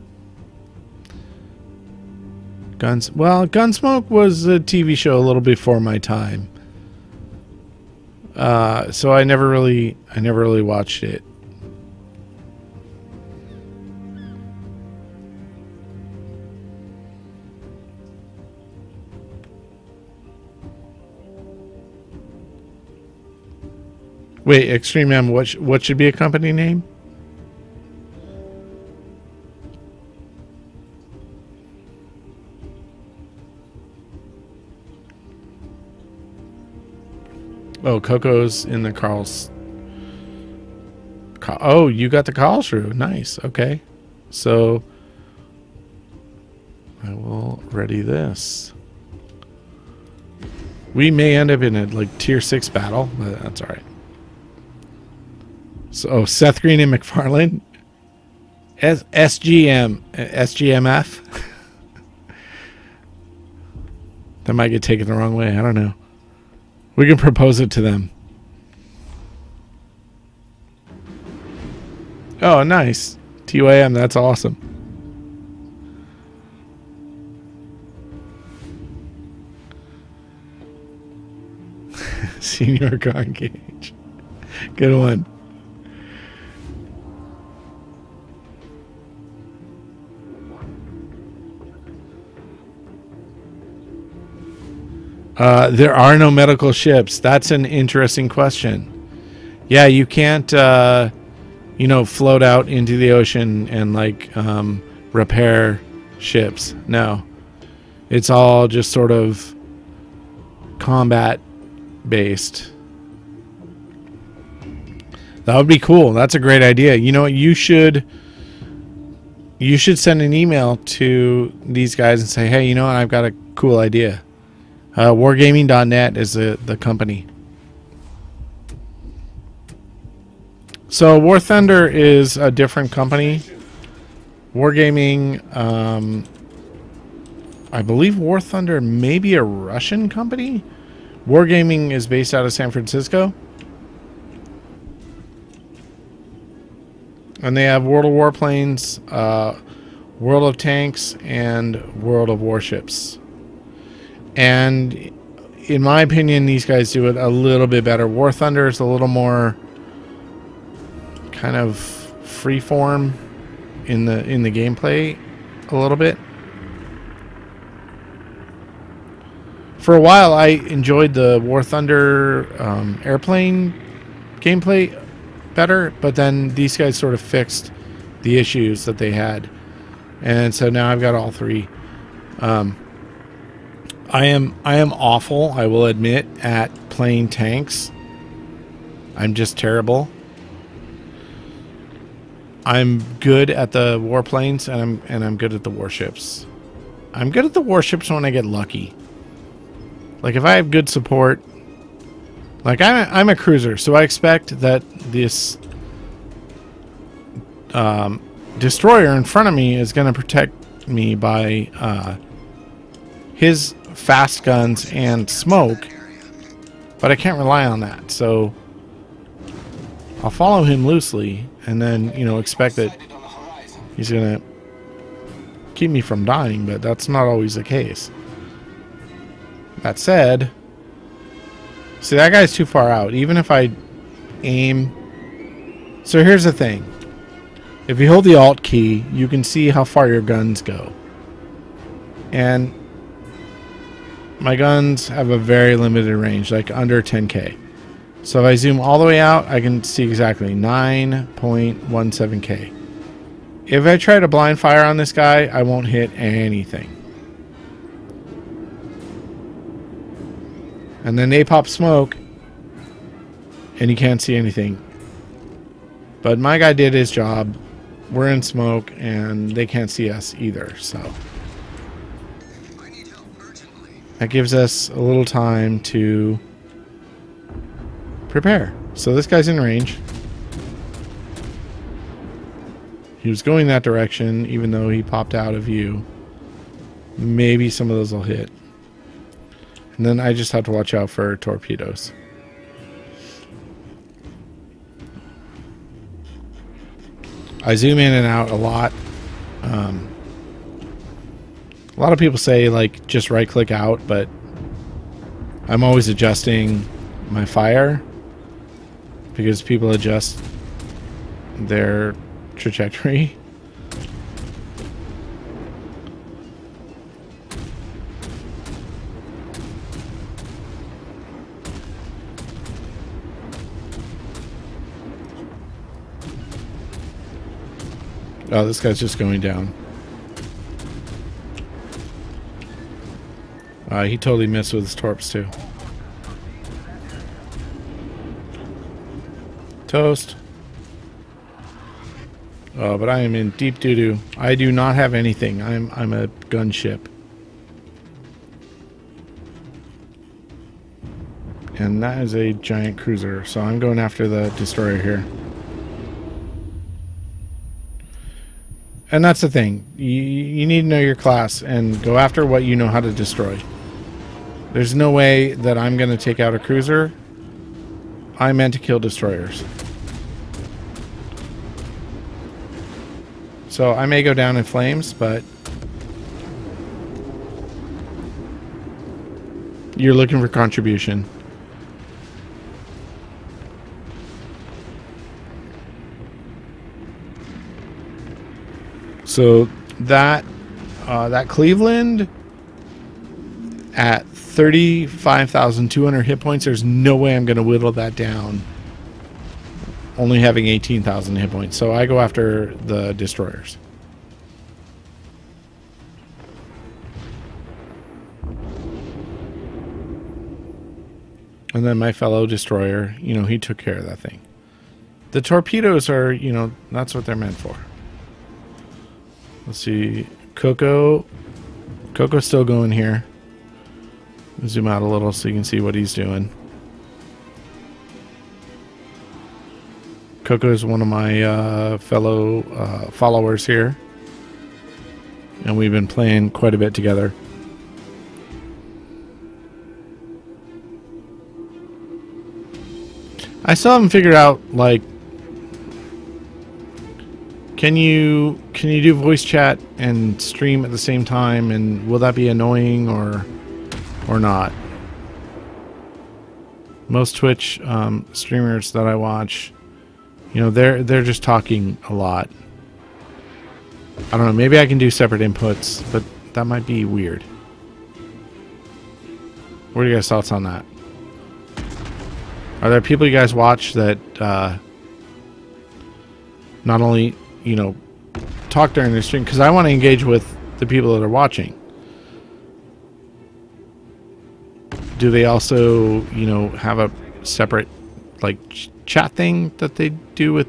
Gunsmoke was a TV show a little before my time. So I never really watched it. Wait, Extreme M, what should be a company name? Oh, Coco's in the Carl's. Oh, you got the Karlsruhe. Nice. Okay. So I will ready this. We may end up in a tier 6 battle, but that's all right. So Seth Green and McFarlane. SGMF. That might get taken the wrong way. I don't know. We can propose it to them. Oh, nice. TYM, that's awesome. Senior Con Cage. Good one. There are no medical ships. That's an interesting question. Yeah, you can't, float out into the ocean and like repair ships. No, it's all just sort of combat based. That would be cool. That's a great idea. You know what? You should send an email to these guys and say, hey, you know what? I've got a cool idea. Wargaming.net is the company. So War Thunder is a different company. Wargaming, I believe War Thunder may be a Russian company. Wargaming is based out of San Francisco. And they have World of Warplanes, World of Tanks, and World of Warships. And in my opinion, these guys do it a little bit better. War Thunder is a little more kind of freeform in the gameplay a little bit. For a while, I enjoyed the War Thunder airplane gameplay better, but then these guys sort of fixed the issues that they had, and so now I've got all three. I am awful, I will admit, at playing tanks. I'm just terrible. I'm good at the warplanes, and I'm good at the warships. I'm good at the warships when I get lucky. Like if I have good support, like I'm a cruiser, so I expect that this destroyer in front of me is going to protect me by his fast guns and smoke, but I can't rely on that, so I'll follow him loosely and then, expect that he's gonna keep me from dying, but that's not always the case. That said, see, that guy's too far out. Even if I aim... So here's the thing. If you hold the Alt key, you can see how far your guns go. And my guns have a very limited range, like under 10K. So if I zoom all the way out, I can see exactly 9.17K. If I try to blind fire on this guy, I won't hit anything. And then they pop smoke, and you can't see anything. But my guy did his job. We're in smoke, and they can't see us either, so that gives us a little time to prepare. So this guy's in range. He was going that direction, even though he popped out of view. Maybe some of those will hit. And then I just have to watch out for torpedoes. I zoom in and out a lot. A lot of people say, like, just right-click out, but I'm always adjusting my fire because people adjust their trajectory. Oh, this guy's just going down. He totally missed with his torps too. Toast. Oh, but I am in deep doo-doo. I do not have anything. I'm a gunship. And that is a giant cruiser, so I'm going after the destroyer here. And that's the thing. You need to know your class and go after what you know how to destroy. There's no way that I'm going to take out a cruiser. I meant to kill destroyers. So I may go down in flames, but you're looking for contribution. So that that Cleveland at 35,200 hit points, there's no way I'm going to whittle that down. Only having 18,000 hit points. So I go after the destroyers. And then my fellow destroyer, you know, he took care of that thing. The torpedoes are, you know, that's what they're meant for. Let's see. Coco's still going here. Zoom out a little so you can see what he's doing. Coco is one of my fellow followers here. And we've been playing quite a bit together. I still haven't figured out, like, can you do voice chat and stream at the same time, and will that be annoying or not? Most Twitch streamers that I watch, you know, they're just talking a lot. I don't know, maybe I can do separate inputs, but that might be weird. What are you guys' thoughts on that? Are there people you guys watch that not only, you know, talk during the stream? Because I want to engage with the people that are watching. Do they also, you know, have a separate, like, chat thing that they do with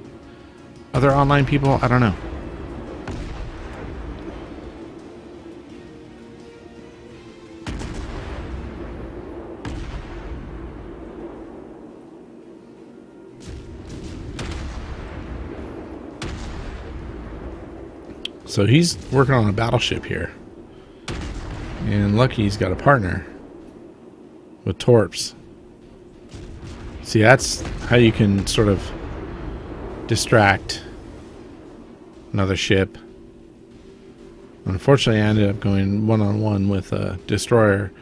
other online people? I don't know. So he's working on a battleship here. And lucky he's got a partner with Torps. See, that's how you can sort of distract another ship. Unfortunately, I ended up going one-on-one with a destroyer.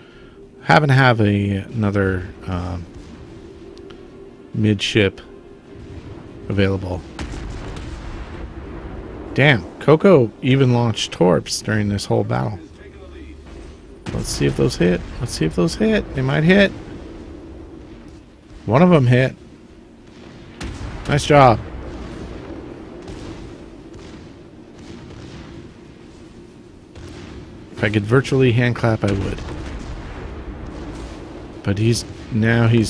Happen to have another midship available. Damn, Coco even launched Torps during this whole battle. Let's see if those hit. Let's see if those hit. They might hit. One of them hit. Nice job. If I could virtually hand clap, I would. But he's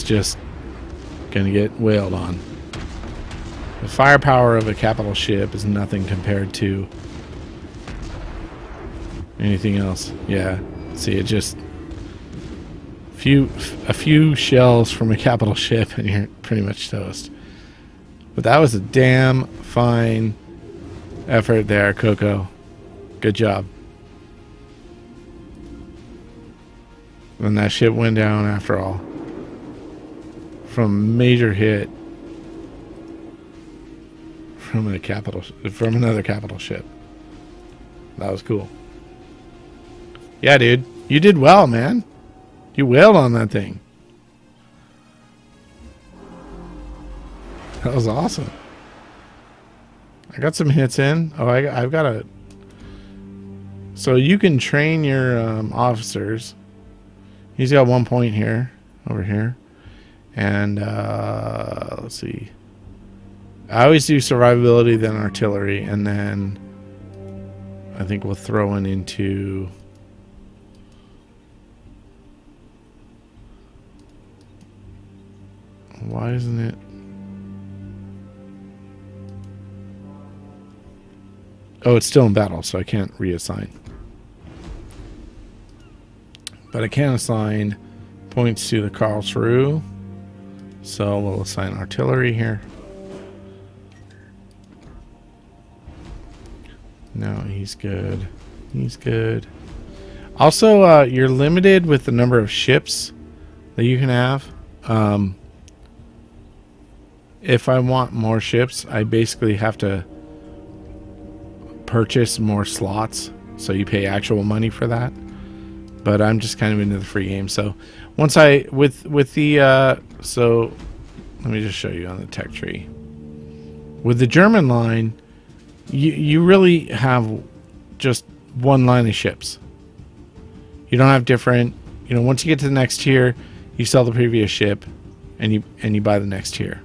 just gonna get wailed on. The firepower of a capital ship is nothing compared to anything else. Yeah, see, it just a few shells from a capital ship and you're pretty much toast. But that was a damn fine effort there, Coco. Good job. And that ship went down after all. From a major hit. From another capital ship. That was cool. Yeah, dude. You did well, man. You wailed on that thing. That was awesome. I got some hits in. Oh, I've got a... So you can train your officers. He's got 1 point here. Over here. And, let's see. I always do survivability, then artillery, and then I think we'll throw into... Why isn't it... Oh, it's still in battle, so I can't reassign. But I can assign points to the Karlsruhe. So we'll assign artillery here. No, he's good. He's good. Also, you're limited with the number of ships that you can have. If I want more ships, I basically have to purchase more slots. So you pay actual money for that. But I'm just kind of into the free game. So once I, with the, so let me just show you on the tech tree. With the German line, you really have just one line of ships. You don't have different, you know, once you get to the next tier, you sell the previous ship and you buy the next tier.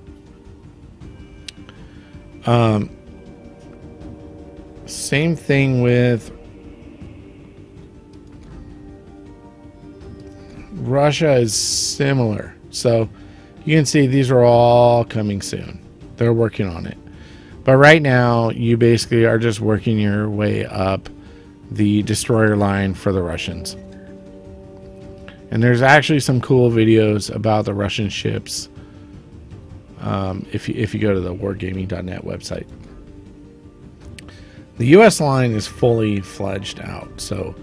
Same thing with Russia is similar. So you can see these are all coming soon. They're working on it. But right now, you basically are just working your way up the destroyer line for the Russians. And there's actually some cool videos about the Russian ships if you go to the wargaming.net website. The U.S. line is fully fledged out. So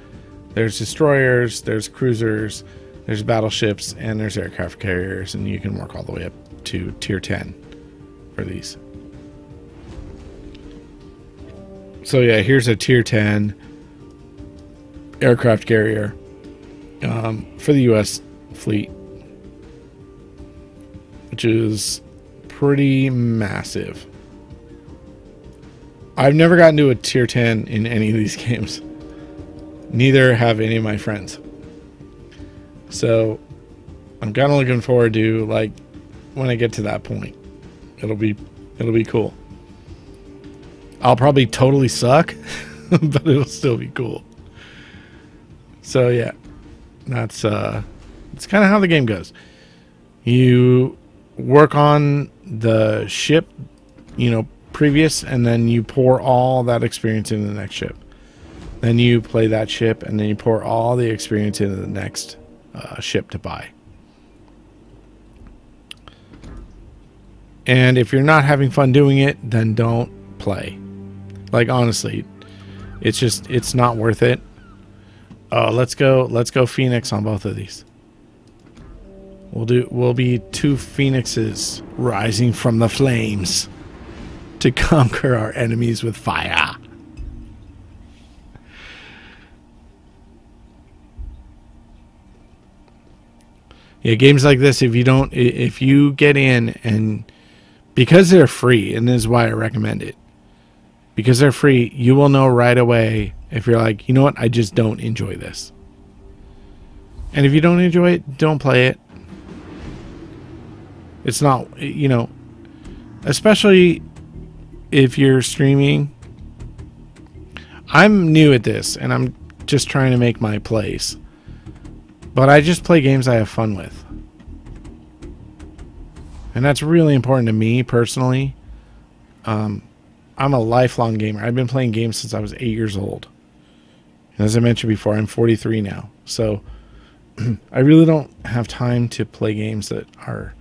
there's destroyers, there's cruisers, there's battleships, and there's aircraft carriers, and you can work all the way up to tier 10 for these. So yeah, here's a tier 10 aircraft carrier for the U.S. fleet, which is pretty massive. I've never gotten to a tier 10 in any of these games. Neither have any of my friends. So I'm kind of looking forward to, like, when I get to that point. It'll be cool. I'll probably totally suck, but it'll still be cool. So yeah, that's it's kind of how the game goes. You work on the ship, you know, previous, and then you pour all that experience into the next ship. Then you play that ship, and then you pour all the experience into the next ship to buy. And if you're not having fun doing it, then don't play. Like, honestly, it's not worth it. Oh, let's go Phoenix on both of these. We'll be two phoenixes rising from the flames to conquer our enemies with fire. Yeah, games like this, if you get in, and because they're free, and this is why I recommend it, because they're free, you will know right away if you're like, you know what, I just don't enjoy this. And if you don't enjoy it, don't play it. It's not, you know, especially if you're streaming. I'm new at this, and I'm just trying to make my place. But I just play games I have fun with. And that's really important to me personally. I'm a lifelong gamer. I've been playing games since I was 8 years old. And as I mentioned before, I'm 43 now. So I really don't have time to play games that are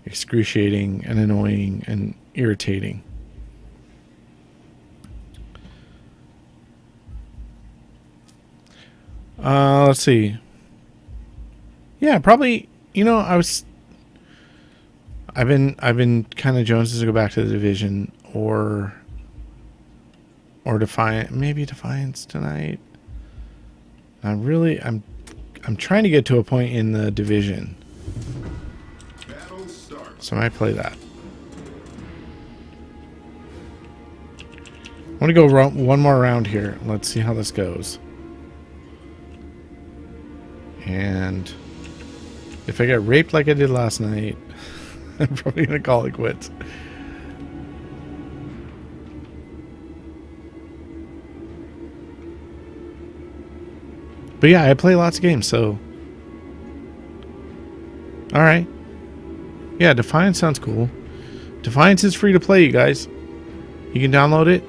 excruciating and annoying and irritating. Let's see. Yeah, probably, you know, I've been kind of jonesing to go back to the Division or Defiant, maybe Defiance tonight. I'm trying to get to a point in the Division. So I might play that. I want to go one more round here. Let's see how this goes. And if I get raped like I did last night, I'm probably going to call it quits. But yeah, I play lots of games, so... Alright. Yeah, Defiance sounds cool. Defiance is free to play, you guys. You can download it.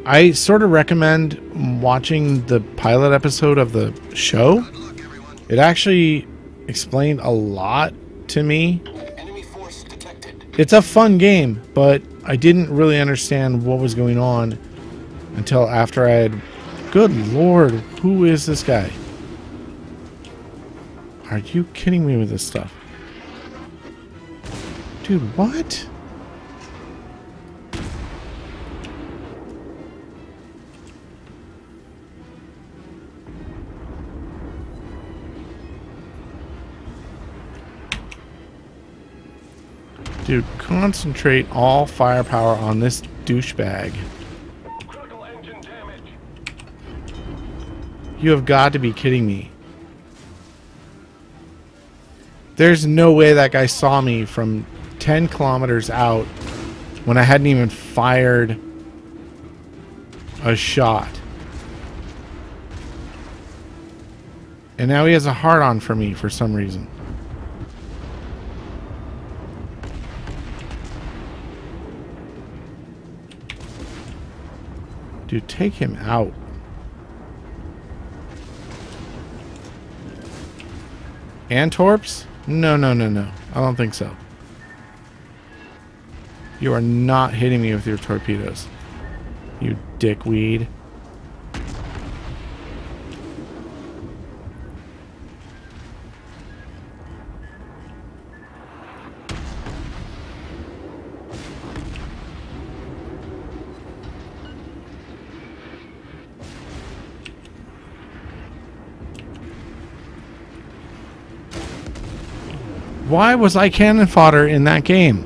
I sort of recommend watching the pilot episode of the show. It actually explained a lot to me. Enemy force detected. It's a fun game, but I didn't really understand what was going on until after I had... Good Lord, who is this guy? Are you kidding me with this stuff? Dude, what? Dude, concentrate all firepower on this douchebag. You have got to be kidding me. There's no way that guy saw me from 10 kilometers out when I hadn't even fired a shot. And now he has a hard-on for me for some reason. Dude, take him out. Antorps? No, no, no, no. I don't think so. You are not hitting me with your torpedoes. You dickweed. Why was I cannon fodder in that game?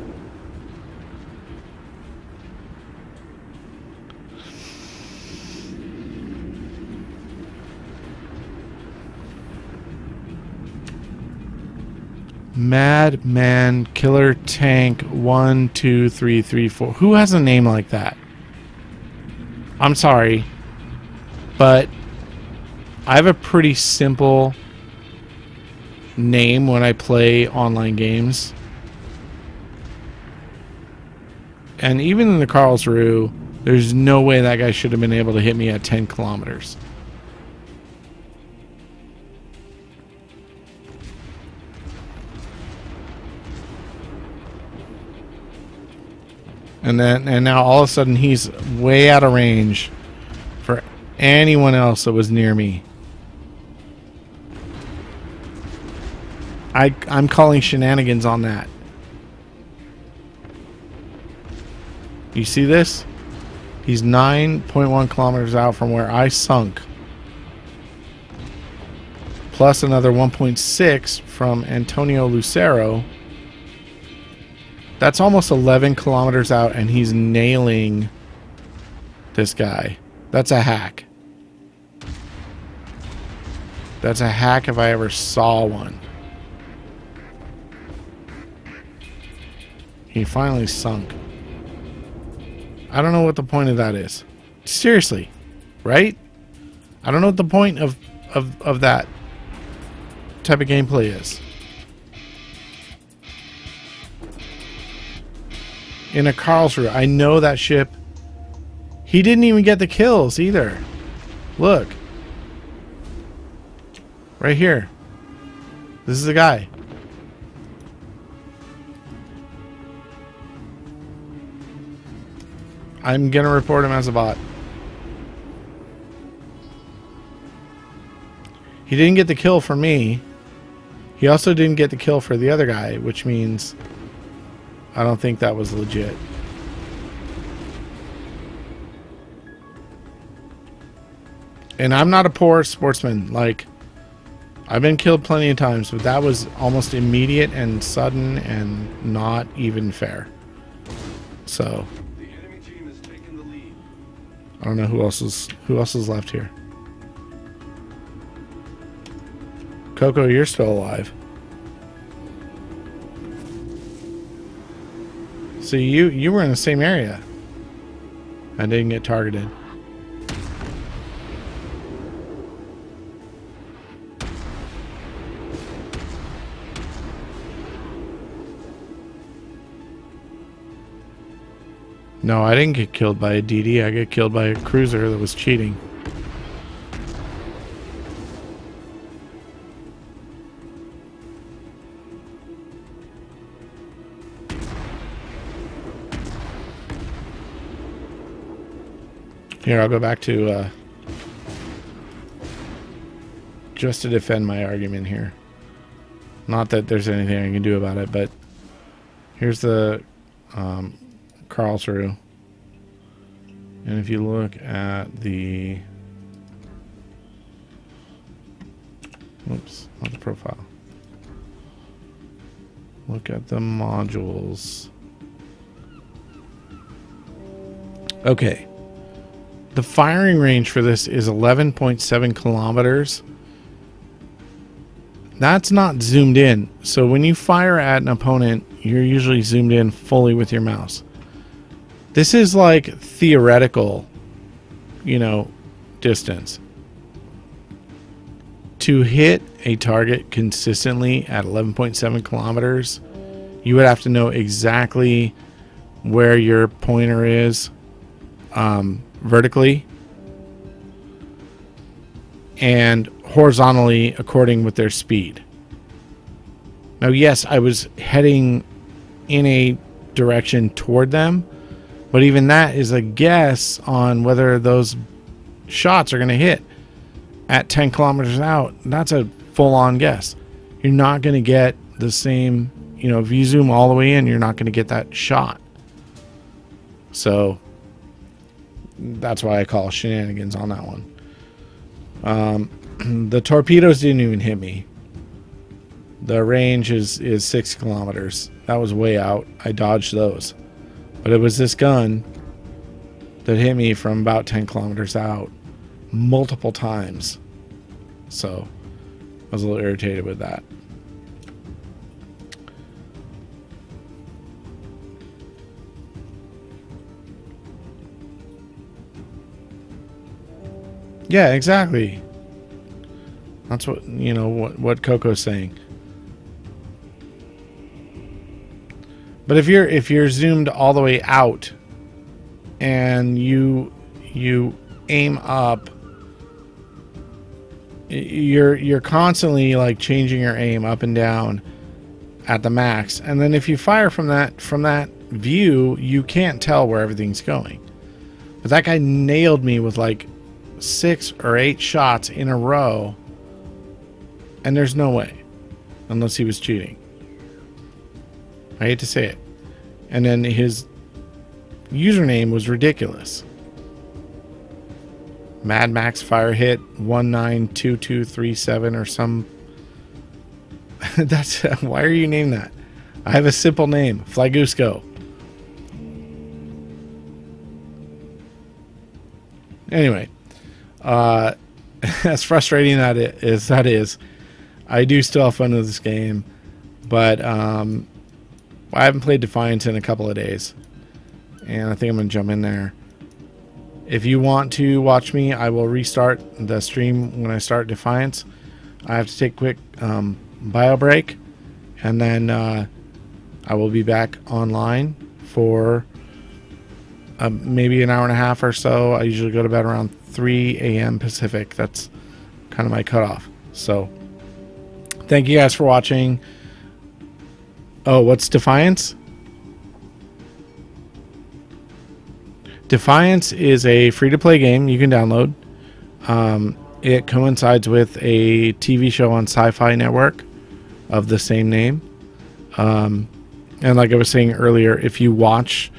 Madman Killer Tank 1 2 3 3 4. Who has a name like that? I'm sorry, but I have a pretty simple name when I play online games. And even in the Karlsruhe, there's no way that guy should have been able to hit me at 10 kilometers. And now all of a sudden he's way out of range for anyone else that was near me. I'm calling shenanigans on that. You see this? He's 9.1 kilometers out from where I sunk. Plus another 1.6 from Antonio Lucero. That's almost 11 kilometers out, and he's nailing this guy. That's a hack. That's a hack if I ever saw one. He finally sunk. I don't know what the point of that is. Seriously, right? I don't know what the point of that type of gameplay is. In a Karlsruhe, I know that ship. He didn't even get the kills either. Look. Right here. This is the guy. I'm gonna report him as a bot. He didn't get the kill for me. He also didn't get the kill for the other guy, which means I don't think that was legit. And I'm not a poor sportsman. Like, I've been killed plenty of times, but that was almost immediate and sudden and not even fair. So I don't know who else is left here. Coco, you're still alive. See, you were in the same area. I didn't get targeted. No, I didn't get killed by a DD. I got killed by a cruiser that was cheating. Here, I'll go back to just to defend my argument here. Not that there's anything I can do about it, but here's the Karlsruhe. And if you look at the... Oops, not the profile. Look at the modules. Okay. The firing range for this is 11.7 kilometers. That's not zoomed in. So when you fire at an opponent, you're usually zoomed in fully with your mouse. This is like theoretical, you know, distance. To hit a target consistently at 11.7 kilometers, you would have to know exactly where your pointer is vertically and horizontally according with their speed. Now, yes, I was heading in a direction toward them, but even that is a guess on whether those shots are going to hit at 10 kilometers out. That's a full-on guess. You're not going to get the same, you know, if you zoom all the way in, you're not going to get that shot. So that's why I call shenanigans on that one. The torpedoes didn't even hit me. The range is 6 kilometers. That was way out. I dodged those. But it was this gun that hit me from about 10 kilometers out multiple times. So I was a little irritated with that. Yeah, exactly. That's what, you know, what Coco's saying. But if you're zoomed all the way out and you aim up, you're constantly like changing your aim up and down at the max. And then if you fire from that view, you can't tell where everything's going. But that guy nailed me with like 6 or 8 shots in a row, and there's no way, unless he was cheating. I hate to say it. And then his username was ridiculous. Mad Max Fire Hit 192237 or some. That's why are you named that? I have a simple name, Flagusco. Anyway, as frustrating that is, I do still have fun with this game, but I haven't played Defiance in a couple of days, and I think I'm gonna jump in there. If you want to watch me, I will restart the stream when I start Defiance. I have to take a quick bio break, and then I will be back online for maybe an hour and a half or so. I usually go to bed around 3 a.m. Pacific. That's kind of my cutoff. So thank you guys for watching. Oh, what's Defiance? Defiance is a free-to-play game you can download. It coincides with a TV show on Sci-Fi Network of the same name. And like I was saying earlier, if you watch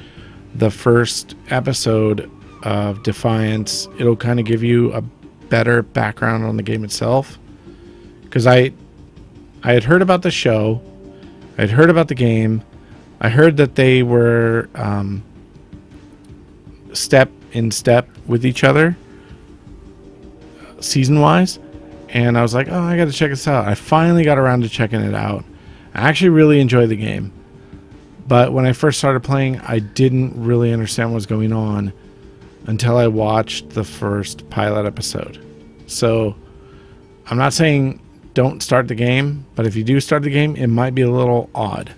the first episode of Defiance, it'll kind of give you a better background on the game itself. Because I had heard about the show, I'd heard about the game, I heard that they were step in step with each other season wise, and I was like, oh, I gotta check this out. I finally got around to checking it out. I actually really enjoyed the game, but when I first started playing, I didn't really understand what was going on until I watched the first pilot episode. So I'm not saying don't start the game, but if you do start the game, it might be a little odd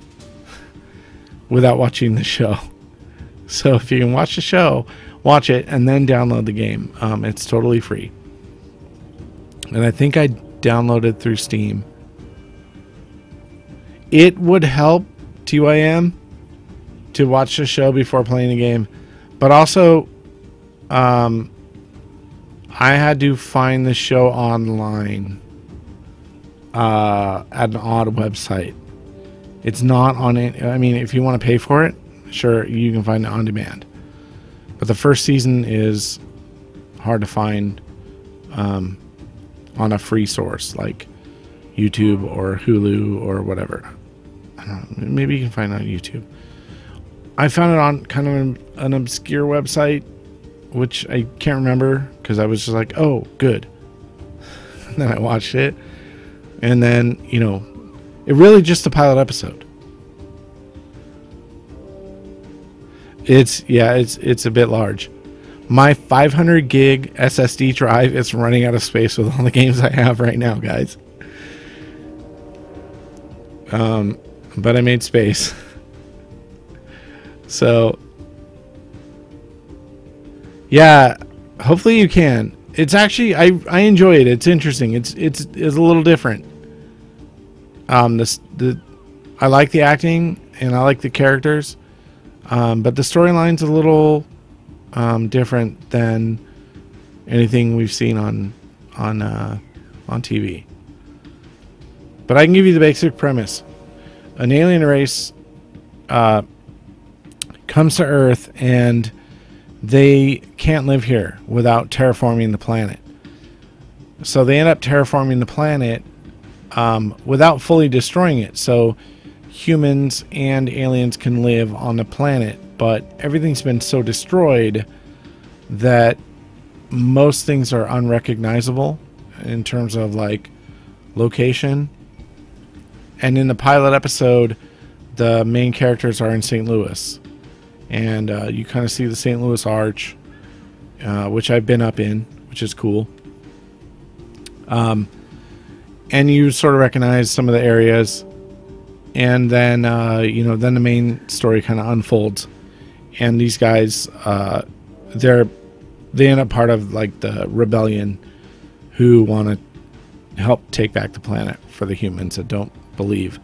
without watching the show. So if you can watch the show, watch it, and then download the game. It's totally free. And I think I downloaded through Steam. It would help TYM to watch the show before playing the game. But also, I had to find the show online at an odd website. It's not on it. I mean, if you want to pay for it, sure, you can find it on demand. But the first season is hard to find on a free source like YouTube or Hulu or whatever. I don't know, maybe you can find it on YouTube. I found it on kind of an obscure website which I can't remember because I was just like, oh, good. And then I watched it. And then, you know, it really just a pilot episode. It's a bit large. My 500 gig SSD drive is running out of space with all the games I have right now, guys. But I made space. So, yeah, hopefully you can. It's actually, I enjoy it. It's interesting. It's a little different. I like the acting and I like the characters, but the storyline's a little different than anything we've seen on TV. But I can give you the basic premise. An alien race comes to Earth and they can't live here without terraforming the planet. So they end up terraforming the planet without fully destroying it. So humans and aliens can live on the planet, but everything's been so destroyed that most things are unrecognizable in terms of like location. And in the pilot episode, the main characters are in St. Louis. And you kind of see the St. Louis Arch, which I've been up in, which is cool. And you sort of recognize some of the areas. And then, you know, then the main story kind of unfolds. And these guys, they end up part of like the rebellion who want to help take back the planet for the humans that don't believe.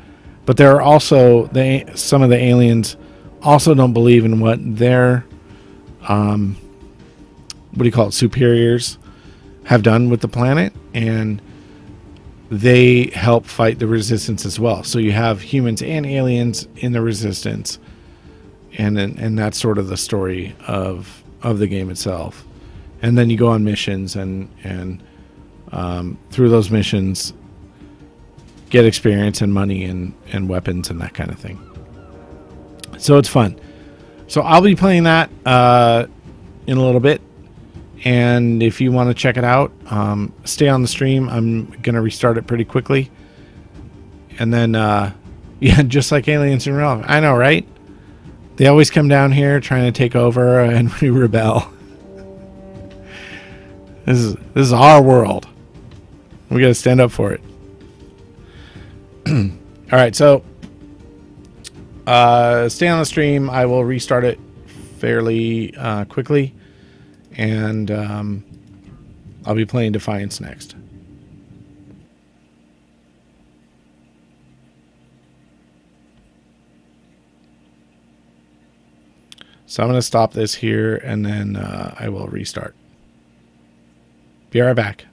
But there are also some of the aliens also don't believe in what their what do you call it, superiors have done with the planet, and they help fight the resistance as well. So you have humans and aliens in the resistance, and that's sort of the story of the game itself. And then you go on missions and through those missions get experience and money and weapons and that kind of thing. So it's fun. So I'll be playing that in a little bit. And if you want to check it out, stay on the stream. I'm going to restart it pretty quickly. And then, yeah, just like Aliens in Real Life. I know, right? They always come down here trying to take over and we rebel. This is our world. We got to stand up for it. All right, so stay on the stream. I will restart it fairly quickly, and I'll be playing Defiance next. So I'm going to stop this here, and then I will restart. Be right back.